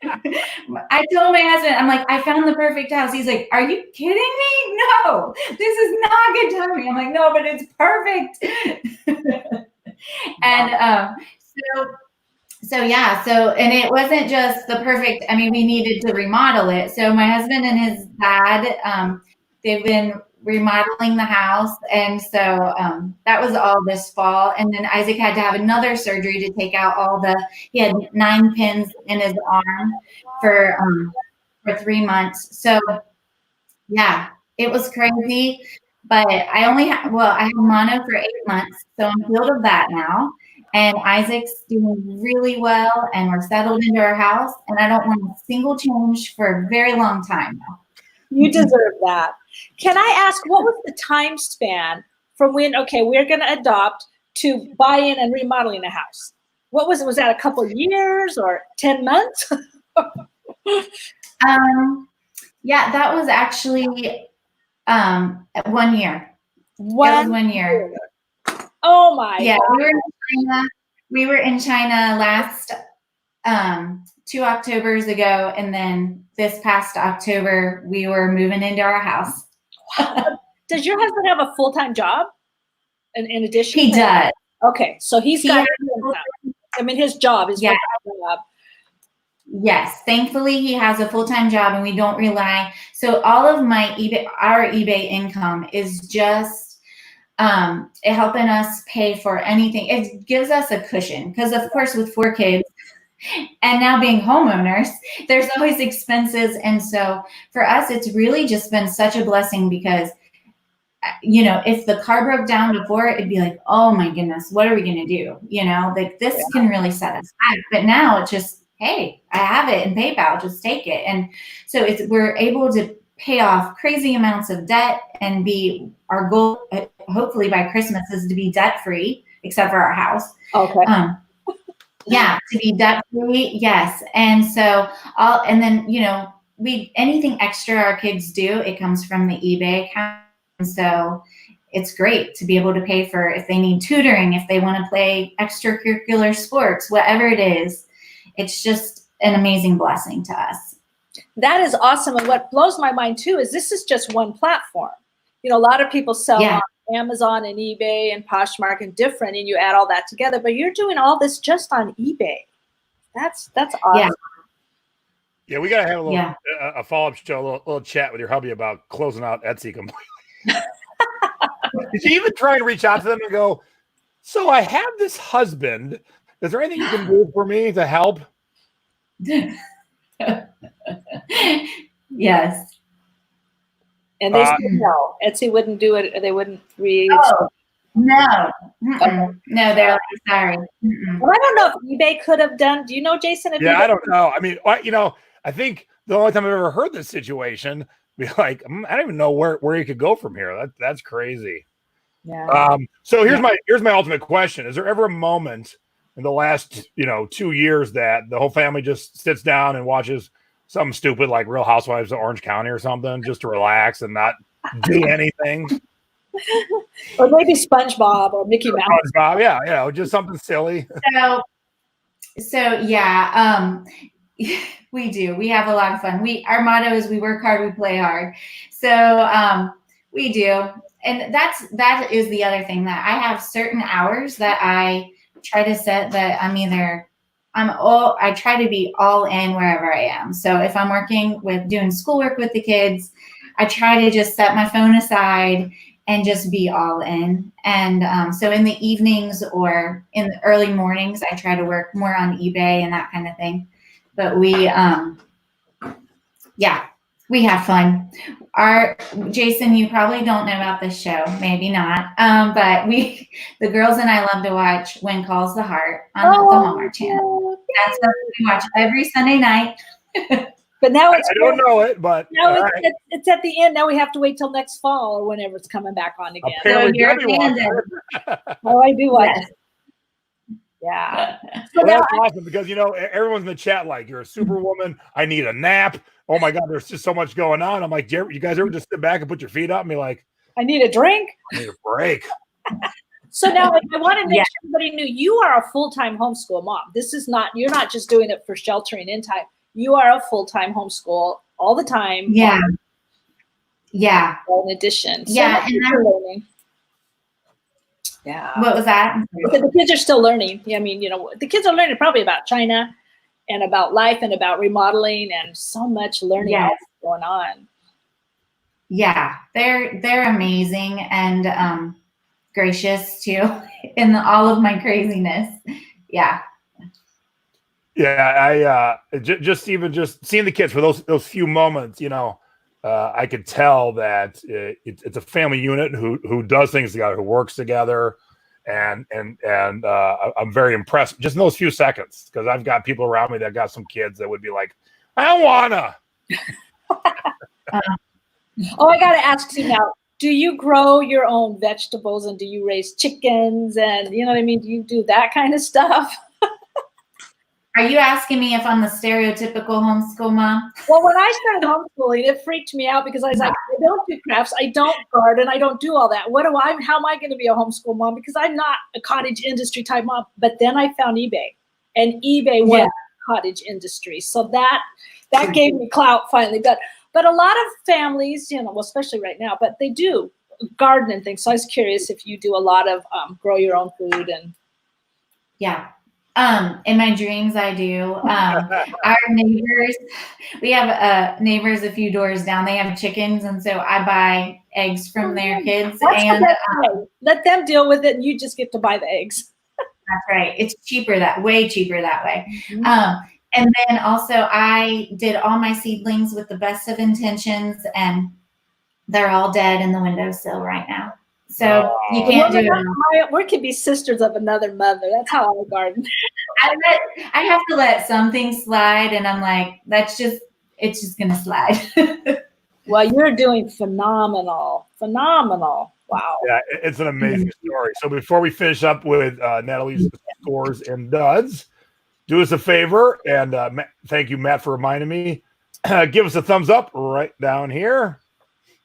I told my husband, I'm like, I found the perfect house. He's like, are you kidding me? No, this is not good timing. I'm like, no, but it's perfect. And and it wasn't just the perfect, I mean, we needed to remodel it. So my husband and his dad, they've been remodeling the house. And so that was all this fall. And then Isaac had to have another surgery to take out he had 9 pins in his arm for 3 months. So yeah, it was crazy. But I had mono for 8 months. So I'm healed of that now. And Isaac's doing really well, and we're settled into our house, and I don't want a single change for a very long time now. You deserve that. Can I ask, what was the time span from when, okay, we're going to adopt to buying and remodeling a house? What was that a couple of years or 10 months? Yeah, that was actually 1 year. It was 1 year. Oh my Yeah, God. we were in China last 2 Octobers ago, and then this past October we were moving into our house. Does your husband have a full-time job in addition? He does. Okay, so he's got I mean, his job is job. Yes, thankfully he has a full-time job, and we don't rely. So all of our eBay income is just helping us pay for anything. It gives us a cushion because, of course, with 4 kids and now being homeowners, there's always expenses. And so for us, it's really just been such a blessing because, you know, if the car broke down before, it'd be like, oh my goodness, what are we going to do? You know, like this can really set us back. But now it's just, hey, I have it in PayPal, just take it. And so we're able to pay off crazy amounts of debt and our goal, hopefully by Christmas, is to be debt free, except for our house. Okay. Yeah, to be debt free. Yes. And so and then, you know, anything extra our kids do, it comes from the eBay account. And so it's great to be able to pay for if they need tutoring, if they want to play extracurricular sports, whatever it is. It's just an amazing blessing to us. That is awesome. And what blows my mind too is this is just one platform. You know, a lot of people sell on Amazon and eBay and Poshmark and different, and you add all that together, but you're doing all this just on eBay. That's awesome. Yeah, we got to have a little a follow-up show, a little chat with your hubby about closing out Etsy completely. Did you even try and reach out to them and go, so I have this husband. Is there anything you can do for me to help? Yes. And they said no. Etsy wouldn't do it. They wouldn't read. Oh, no. Okay. No, they're like, sorry. Well, I don't know if eBay could have done. Do you know, Jason? I don't know. I mean, you know, I think the only time I've ever heard this situation, be like, I don't even know where you could go from here. That's crazy. Yeah. So here's my ultimate question: is there ever a moment in the last 2 years that the whole family just sits down and watches something stupid like Real Housewives of Orange County or something, just to relax and not do anything? Or maybe SpongeBob or Mickey Mouse. SpongeBob, yeah, just something silly. So yeah, we do. We have a lot of fun. Our motto is we work hard, we play hard. So we do. And that is the other thing, that I have certain hours that I try to set that I try to be all in wherever I am. So if I'm doing schoolwork with the kids, I try to just set my phone aside and just be all in. And so in the evenings or in the early mornings, I try to work more on eBay and that kind of thing. But we have fun. Jason, you probably don't know about this show, maybe not. But the girls and I love to watch When Calls the Heart on the Hallmark Channel. That's what we watch every Sunday night. But now I don't know it, but now it's at the end. Now we have to wait till next fall or whenever it's coming back on again. Apparently, oh, I do watch it. Yeah. So that's awesome because everyone's in the chat like, you're a superwoman. I need a nap. Oh my God, there's just so much going on. I'm like, you guys ever just sit back and put your feet up and be like, I need a drink. I need a break. So now I want to make sure everybody knew you are a full-time homeschool mom. You're not just doing it for sheltering in time. You are a full-time homeschool all the time. Yeah. Yeah. In addition. So yeah. And learning. Yeah. What was that? The kids are still learning. I mean, the kids are learning probably about China and about life and about remodeling and so much learning going on. Yeah, they're amazing and gracious too in all of my craziness. Yeah. Yeah, I just seeing the kids for those few moments, I could tell that it's a family unit who does things together, who works together, and I'm very impressed just in those few seconds, because I've got people around me that got some kids that would be like, I don't wanna. Oh, I got to ask you now. Do you grow your own vegetables and do you raise chickens and you know what I mean? Do you do that kind of stuff? Are you asking me if I'm the stereotypical homeschool mom? Well, when I started homeschooling, it freaked me out because I was like, I don't do crafts, I don't garden, I don't do all that. How am I going to be a homeschool mom? Because I'm not a cottage industry type mom. But then I found eBay, and eBay was cottage industry. So that gave me clout finally. But a lot of families, you know, well, especially right now, but they do garden and things. So I was curious if you do a lot of grow your own food and. Yeah. In my dreams, I do. Our neighbors, we have neighbors a few doors down. They have chickens, and so I buy eggs from their kids. And let them deal with it, and you just get to buy the eggs. That's right. It's way cheaper that way. Mm-hmm. And then also, I did all my seedlings with the best of intentions, and they're all dead in the windowsill right now. So you can't do it. We could be sisters of another mother. That's how I garden. I have to let some things slide, and I'm like, it's just gonna slide. Well, you're doing phenomenal. Wow. Yeah, it's an amazing story. So before we finish up with Natalie's scores and duds, do us a favor, and thank you, Matt, for reminding me. Give us a thumbs up right down here.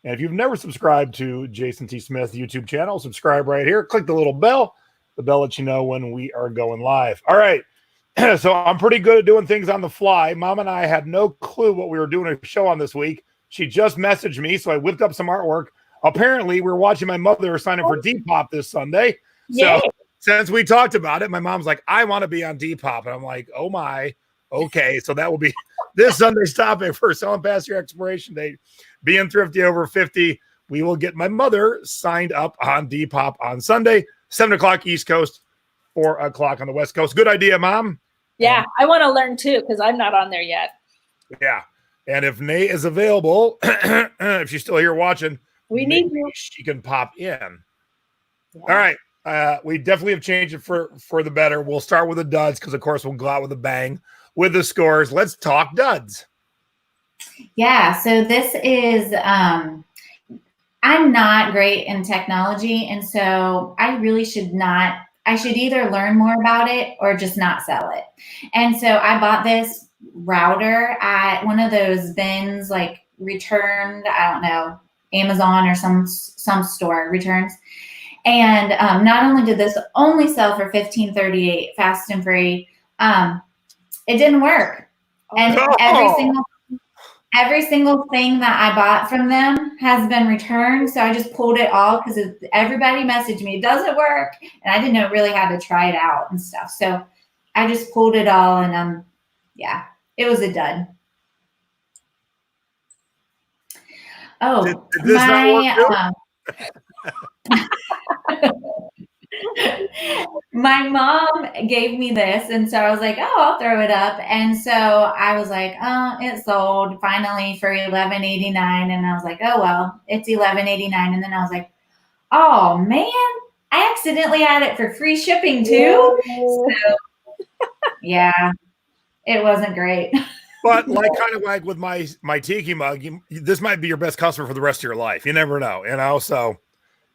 And if you've never subscribed to Jason T. Smith YouTube channel, subscribe right here. Click the little bell. The bell lets you know when we are going live. All right. So I'm pretty good at doing things on the fly. Mom and I had no clue what we were doing a show on this week. She just messaged me, so I whipped up some artwork. Apparently, we're watching my mother sign up for Depop this Sunday. So since we talked about it, my mom's like, I want to be on Depop. And I'm like, oh my. Okay, so that will be this Sunday's topic for selling past your expiration date. Being thrifty over 50, we will get my mother signed up on Depop on Sunday, 7 o'clock East Coast, 4 o'clock on the West Coast. Good idea, Mom. Yeah, I want to learn too because I'm not on there yet. Yeah, and if Nate is available, if she's still here watching, we need you. She can pop in. Yeah. All right, we definitely have changed it for the better. We'll start with the duds because, of course, we'll go out with a bang with the scores. Let's talk duds. Yeah, so this is, I'm not great in technology, and so I really I should either learn more about it or just not sell it. And so I bought this router at one of those bins, like returned, I don't know, Amazon or some store returns. And not only did this only sell for $15.38 fast and free, it didn't work. And every single thing that I bought from them has been returned. So I just pulled it all because everybody messaged me, it doesn't work. And I didn't know really how to try it out and stuff. So I just pulled it all, and yeah, it was a dud. Oh, did this not work? My mom gave me this, and so I was like, oh, I'll throw it up. And so I was like, oh, it sold finally for $11.89. And I was like, oh, well, it's $11.89. And then I was like, oh, man, I accidentally had it for free shipping too. So, yeah, it wasn't great. But kind of like with my tiki mug, this might be your best customer for the rest of your life. You never know, So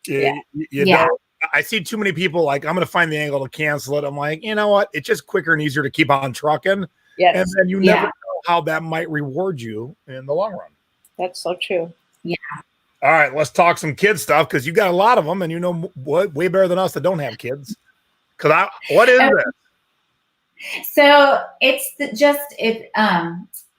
you know, I see too many people like, I'm going to find the angle to cancel it. I'm like, you know what? It's just quicker and easier to keep on trucking. Yes. And then you never know how that might reward you in the long run. That's so true. Yeah. All right, let's talk some kid stuff because you got a lot of them, and you know what? Way better than us that don't have kids. What is this? So it's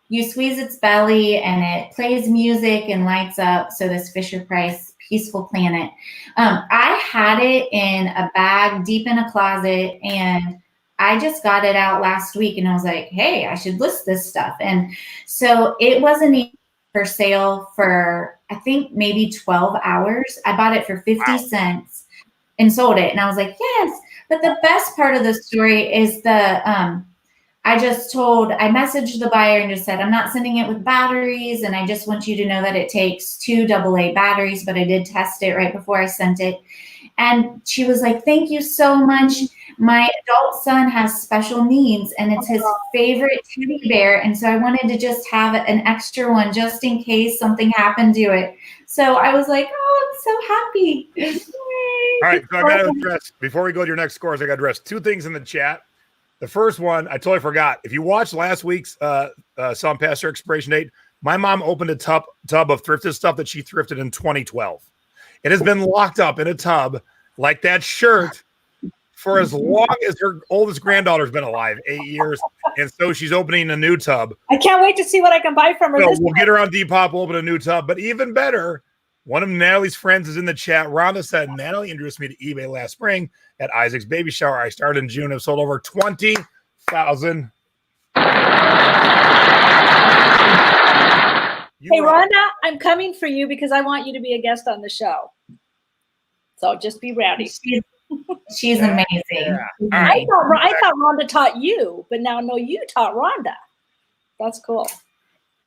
you squeeze its belly and it plays music and lights up. So this Fisher-Price Peaceful Planet. I had it in a bag deep in a closet, and I just got it out last week, and I was like, hey, I should list this stuff. And so it wasn't even for sale for, I think, maybe 12 hours. I bought it for 50 cents and sold it. And I was like, yes. But the best part of the story is I I messaged the buyer and just said, I'm not sending it with batteries. And I just want you to know that it takes 2 AA batteries, but I did test it right before I sent it. And she was like, thank you so much. My adult son has special needs and it's his favorite teddy bear. And so I wanted to just have an extra one just in case something happened to it. So I was like, oh, I'm so happy. All right, so I got to address, before we go to your next scores, I got to address 2 things in the chat. The first one, I totally forgot. If you watched last week's Selling Past Their Expiration Date, my mom opened a tub of thrifted stuff that she thrifted in 2012. It has been locked up in a tub like that shirt for as long as her oldest granddaughter's been alive, 8 years. And so she's opening a new tub. I can't wait to see what I can buy from her. So we'll get her on Depop, we'll open a new tub. But even better, one of Natalie's friends is in the chat. Rhonda said, Natalie introduced me to eBay last spring at Isaac's baby shower. I started in June. I've sold over 20,000. Hey, Rhonda, I'm coming for you because I want you to be a guest on the show. So just be ready. She's amazing. Yeah. I thought Rhonda taught you, but now I know you taught Rhonda. That's cool.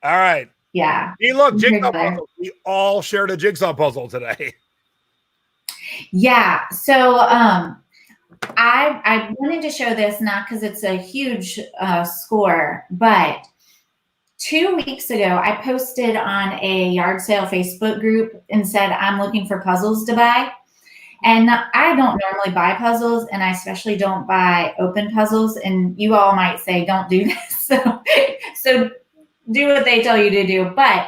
All right. Yeah. Hey, look, jigsaw puzzle. We all shared a jigsaw puzzle today. Yeah. So I wanted to show this, not because it's a huge score, but 2 weeks ago, I posted on a yard sale Facebook group and said, I'm looking for puzzles to buy. And I don't normally buy puzzles, and I especially don't buy open puzzles. And you all might say, don't do this. So do what they tell you to do. But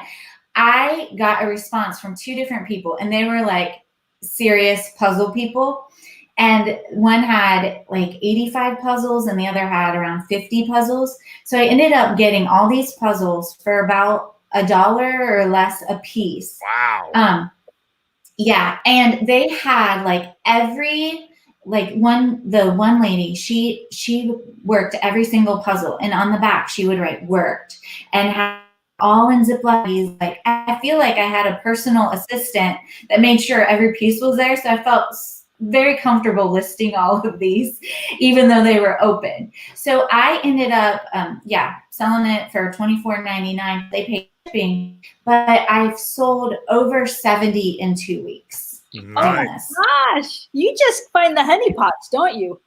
I got a response from 2 different people, and they were like serious puzzle people. And one had like 85 puzzles and the other had around 50 puzzles. So I ended up getting all these puzzles for about $1 or less a piece. Wow. Yeah. And they had like the one lady, she worked every single puzzle, and on the back she would write worked and had all in Ziploc. Like, I feel like I had a personal assistant that made sure every piece was there. So I felt very comfortable listing all of these, even though they were open. So I ended up, selling it for $24.99. They paid shipping, but I've sold over 70 in 2 weeks. Nice. Oh gosh, you just find the honeypots, don't you?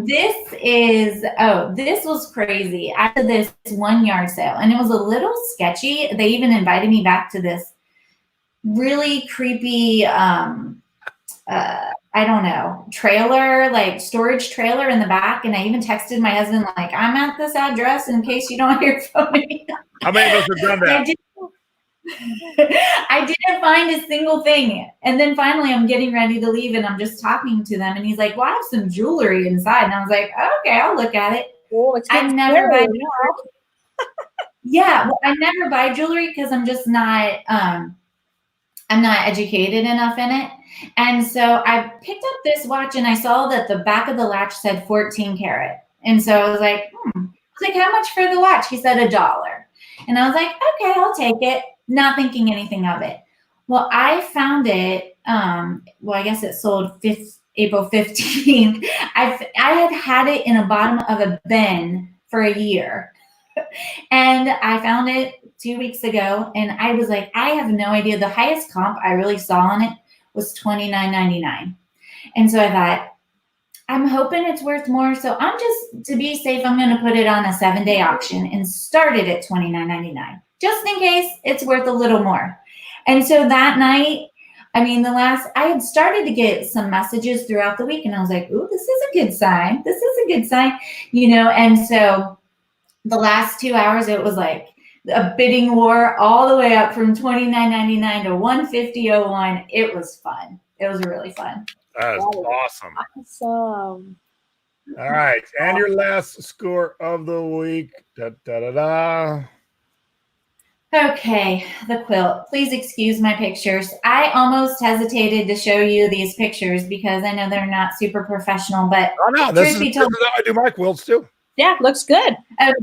This was crazy. I did this one yard sale, and it was a little sketchy. They even invited me back to this really creepy, I don't know, trailer, like storage trailer in the back. And I even texted my husband, like, I'm at this address in case you don't hear from me. How many of us have done that? I didn't find a single thing. And then finally I'm getting ready to leave, and I'm just talking to them, and he's like, well, I have some jewelry inside. And I was like, okay, I'll look at it. Oh, it's I never buy jewelry. Yeah, well, I never buy jewelry because I'm just not I'm not educated enough in it. And so I picked up this watch, and I saw that the back of the latch said 14 karat. And so I was like, how much for the watch? He said $1. And I was like, okay, I'll take it. Not thinking anything of it. Well, I found it. I guess it sold April 15th. I had it in the bottom of a bin for a year. And I found it 2 weeks ago, and I was like, I have no idea. The highest comp I really saw on it was $29.99. And so I thought, I'm hoping it's worth more. So I'm just, to be safe, I'm going to put it on a 7-day auction and start it at $29.99, just in case it's worth a little more. And so that night, I had started to get some messages throughout the week, and I was like, ooh, this is a good sign. This is a good sign, and so the last 2 hours, it was like a bidding war all the way up from $29.99 to $150.01. It was fun. It was really fun. That is awesome. Awesome. All right. And your last score of the week. Okay, the quilt. Please excuse my pictures. I almost hesitated to show you these pictures because I know they're not super professional, but this is how I do my quilts too. Yeah, looks good. Okay.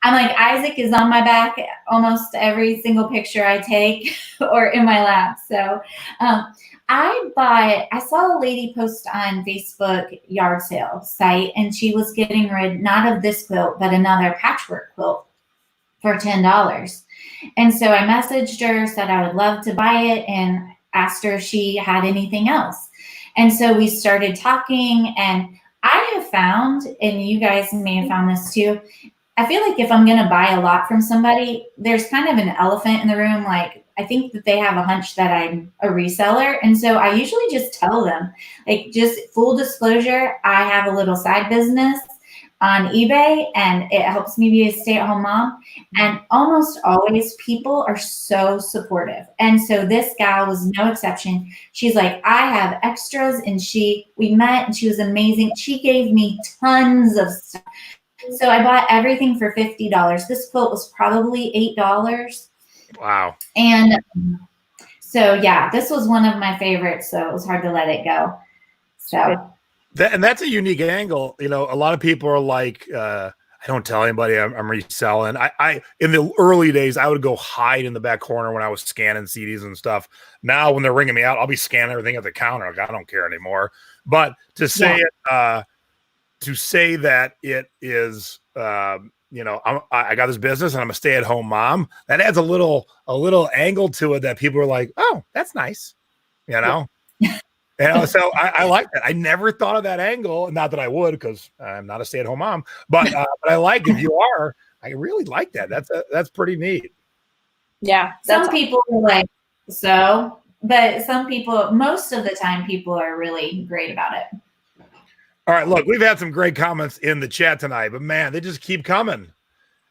I'm like, Isaac is on my back almost every single picture I take or in my lap. So I saw a lady post on Facebook yard sale site, and she was getting rid not of this quilt, but another patchwork quilt for $10. And so I messaged her, said I would love to buy it, and asked her if she had anything else. And so we started talking, and I have found, and you guys may have found this too, I feel like if I'm going to buy a lot from somebody, there's kind of an elephant in the room. Like, I think that they have a hunch that I'm a reseller. And so I usually just tell them, like, just full disclosure, I have a little side business on eBay, and it helps me be a stay-at-home mom. And almost always people are so supportive. And so this gal was no exception. She's like, I have extras, and we met, and she was amazing. She gave me tons of stuff. So I bought everything for $50. This quilt was probably $8. Wow. And so, yeah, this was one of my favorites. So it was hard to let it go. So. And that's a unique angle. You know, a lot of people are like, I don't tell anybody I'm reselling. I in the early days, I would go hide in the back corner when I was scanning CDs and stuff. Now, when they're ringing me out, I'll be scanning everything at the counter. Like, I don't care anymore. But to say to say that it is, you know, I got this business and I'm a stay-at-home mom, that adds a little angle to it that people are like, oh, that's nice, you know. So I like that. I never thought of that angle. Not that I would, because I'm not a stay-at-home mom, but I like, if you are, I really like that. That's pretty neat. Yeah. Some people are like, so, but some people, most of the time, people are really great about it. All right, look, we've had some great comments in the chat tonight, but man, they just keep coming.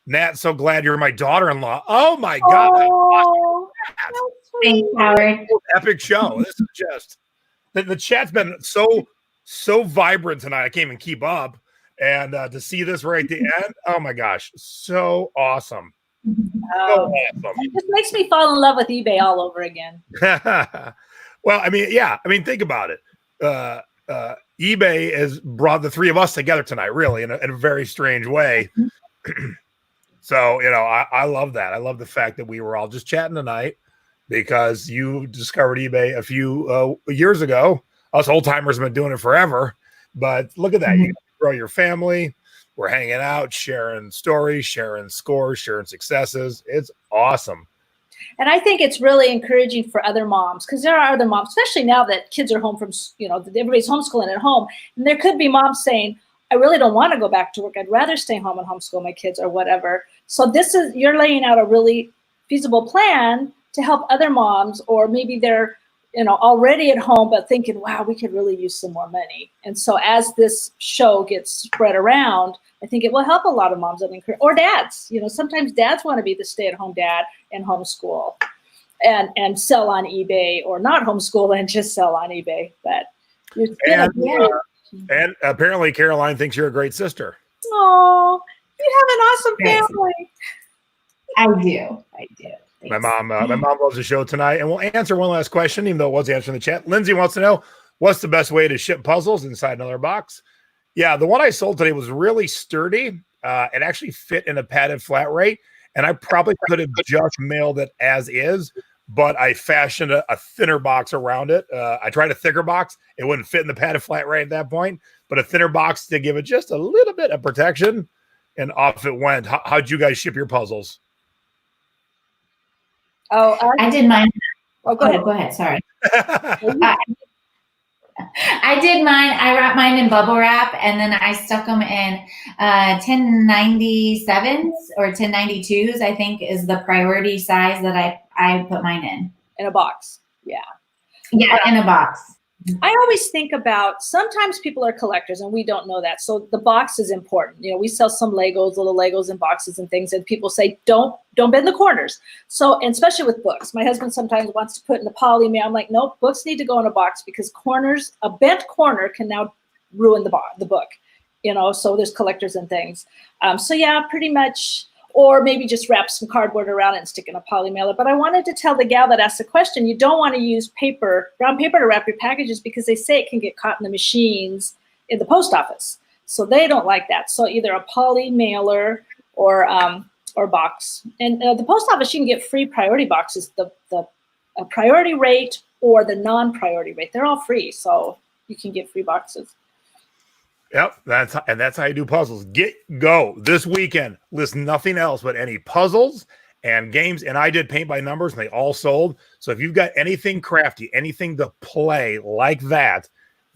Nat, so glad you're my daughter-in-law. Oh my God. Oh, thanks, Howard. Epic show. This is just, the chat's been so vibrant tonight. I can't even keep up. And to see this right at the end, oh my gosh, so awesome. So awesome. It just makes me fall in love with eBay all over again. Well, I mean, yeah. I mean, think about it. eBay has brought the three of us together tonight, really, in a very strange way. So, you know, I love that. I love the fact that we were all just chatting tonight because you discovered eBay a few years ago. Us old timers have been doing it forever, but look at that. You grow your family. We're hanging out, sharing stories, sharing scores, sharing successes. It's awesome. And I think it's really encouraging for other moms, because there are other moms, especially now that kids are home from, you know, everybody's homeschooling at home. And there could be moms saying, I really don't want to go back to work. I'd rather stay home and homeschool my kids or whatever. So you're laying out a really feasible plan to help other moms, or maybe they're, you know, already at home, but thinking, wow, we could really use some more money. And so as this show gets spread around, I think it will help a lot of moms or dads. You know, sometimes dads want to be the stay-at-home dad and homeschool and sell on eBay, or not homeschool and just sell on eBay. But and apparently Caroline thinks you're a great sister. Oh, you have an awesome family. I do. Thanks. My mom loves the show tonight, and we'll answer one last question, even though it was answered in the chat. Lindsay wants to know, what's the best way to ship puzzles inside another box? Yeah, the one I sold today was really sturdy. It actually fit in a padded flat rate, and I probably could have just mailed it as is, but I fashioned a thinner box around it. I tried a thicker box. It wouldn't fit in the padded flat rate at that point, but a thinner box to give it just a little bit of protection, and off it went. How'd you guys ship your puzzles? Oh, I did mine. Oh, go ahead. Go ahead. Sorry. I did mine. I wrapped mine in bubble wrap, and then I stuck them in 1097s or 1092s, I think is the priority size that I put mine in. In a box. Yeah. Yeah, in a box. I always think about, sometimes people are collectors and we don't know that. So the box is important. You know, we sell some Legos, little Legos in boxes and things, and people say, don't bend the corners. So, and especially with books, my husband sometimes wants to put in the poly mail. I'm like, nope, books need to go in a box, because corners, a bent corner can now ruin the book, you know, so there's collectors and things. So yeah, pretty much, or maybe just wrap some cardboard around it and stick in a poly mailer. But I wanted to tell the gal that asked the question, you don't want to use brown paper to wrap your packages, because they say it can get caught in the machines in the post office. So they don't like that. So either a poly mailer or box. And the post office, you can get free priority boxes, the priority rate or the non-priority rate. They're all free, so you can get free boxes. Yep, that's how you do puzzles. Go this weekend. List nothing else but any puzzles and games. And I did paint by numbers, and they all sold. So if you've got anything crafty, anything to play like that,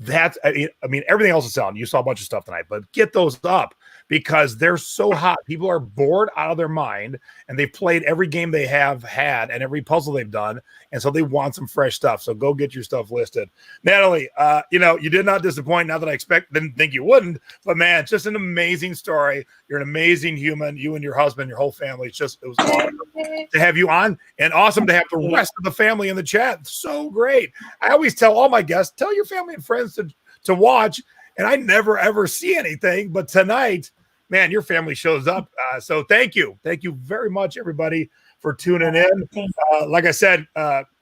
I mean, everything else is selling. You saw a bunch of stuff tonight, but get those up because they're so hot. People are bored out of their mind, and they've played every game they have had and every puzzle they've done, and so they want some fresh stuff. So go get your stuff listed. Natalie, you did not disappoint. Not that I didn't think you wouldn't, but man, just an amazing story. You're an amazing human. You and your husband, your whole family. It was awesome to have you on, and awesome to have the rest of the family in the chat. So great. I always tell all my guests, tell your family and friends to watch, and I never ever see anything, but tonight, man, your family shows up. So thank you very much, everybody, for tuning in. Like I said,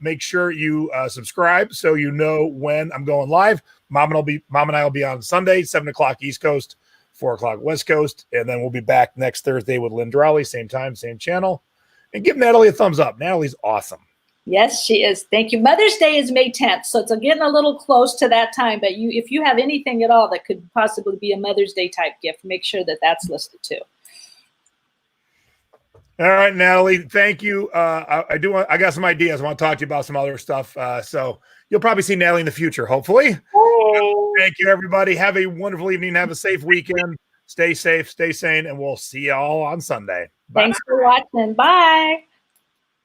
make sure you subscribe so you know when I'm going live. Mom and I will be on Sunday, 7:00 East Coast, 4:00 West Coast, and then we'll be back next Thursday with Lynn Drowley, same time, same channel. And give Natalie a thumbs up. Natalie's awesome. Yes, she is. Thank you. Mother's Day is May 10th, so it's getting a little close to that time. But if you have anything at all that could possibly be a Mother's Day type gift, make sure that that's listed too. All right, Natalie, thank you. I got some ideas. I want to talk to you about some other stuff. So you'll probably see Natalie in the future, hopefully. Hey. Thank you, everybody. Have a wonderful evening. Have a safe weekend. Stay safe, stay sane, and we'll see you all on Sunday. Bye. Thanks for watching. Bye.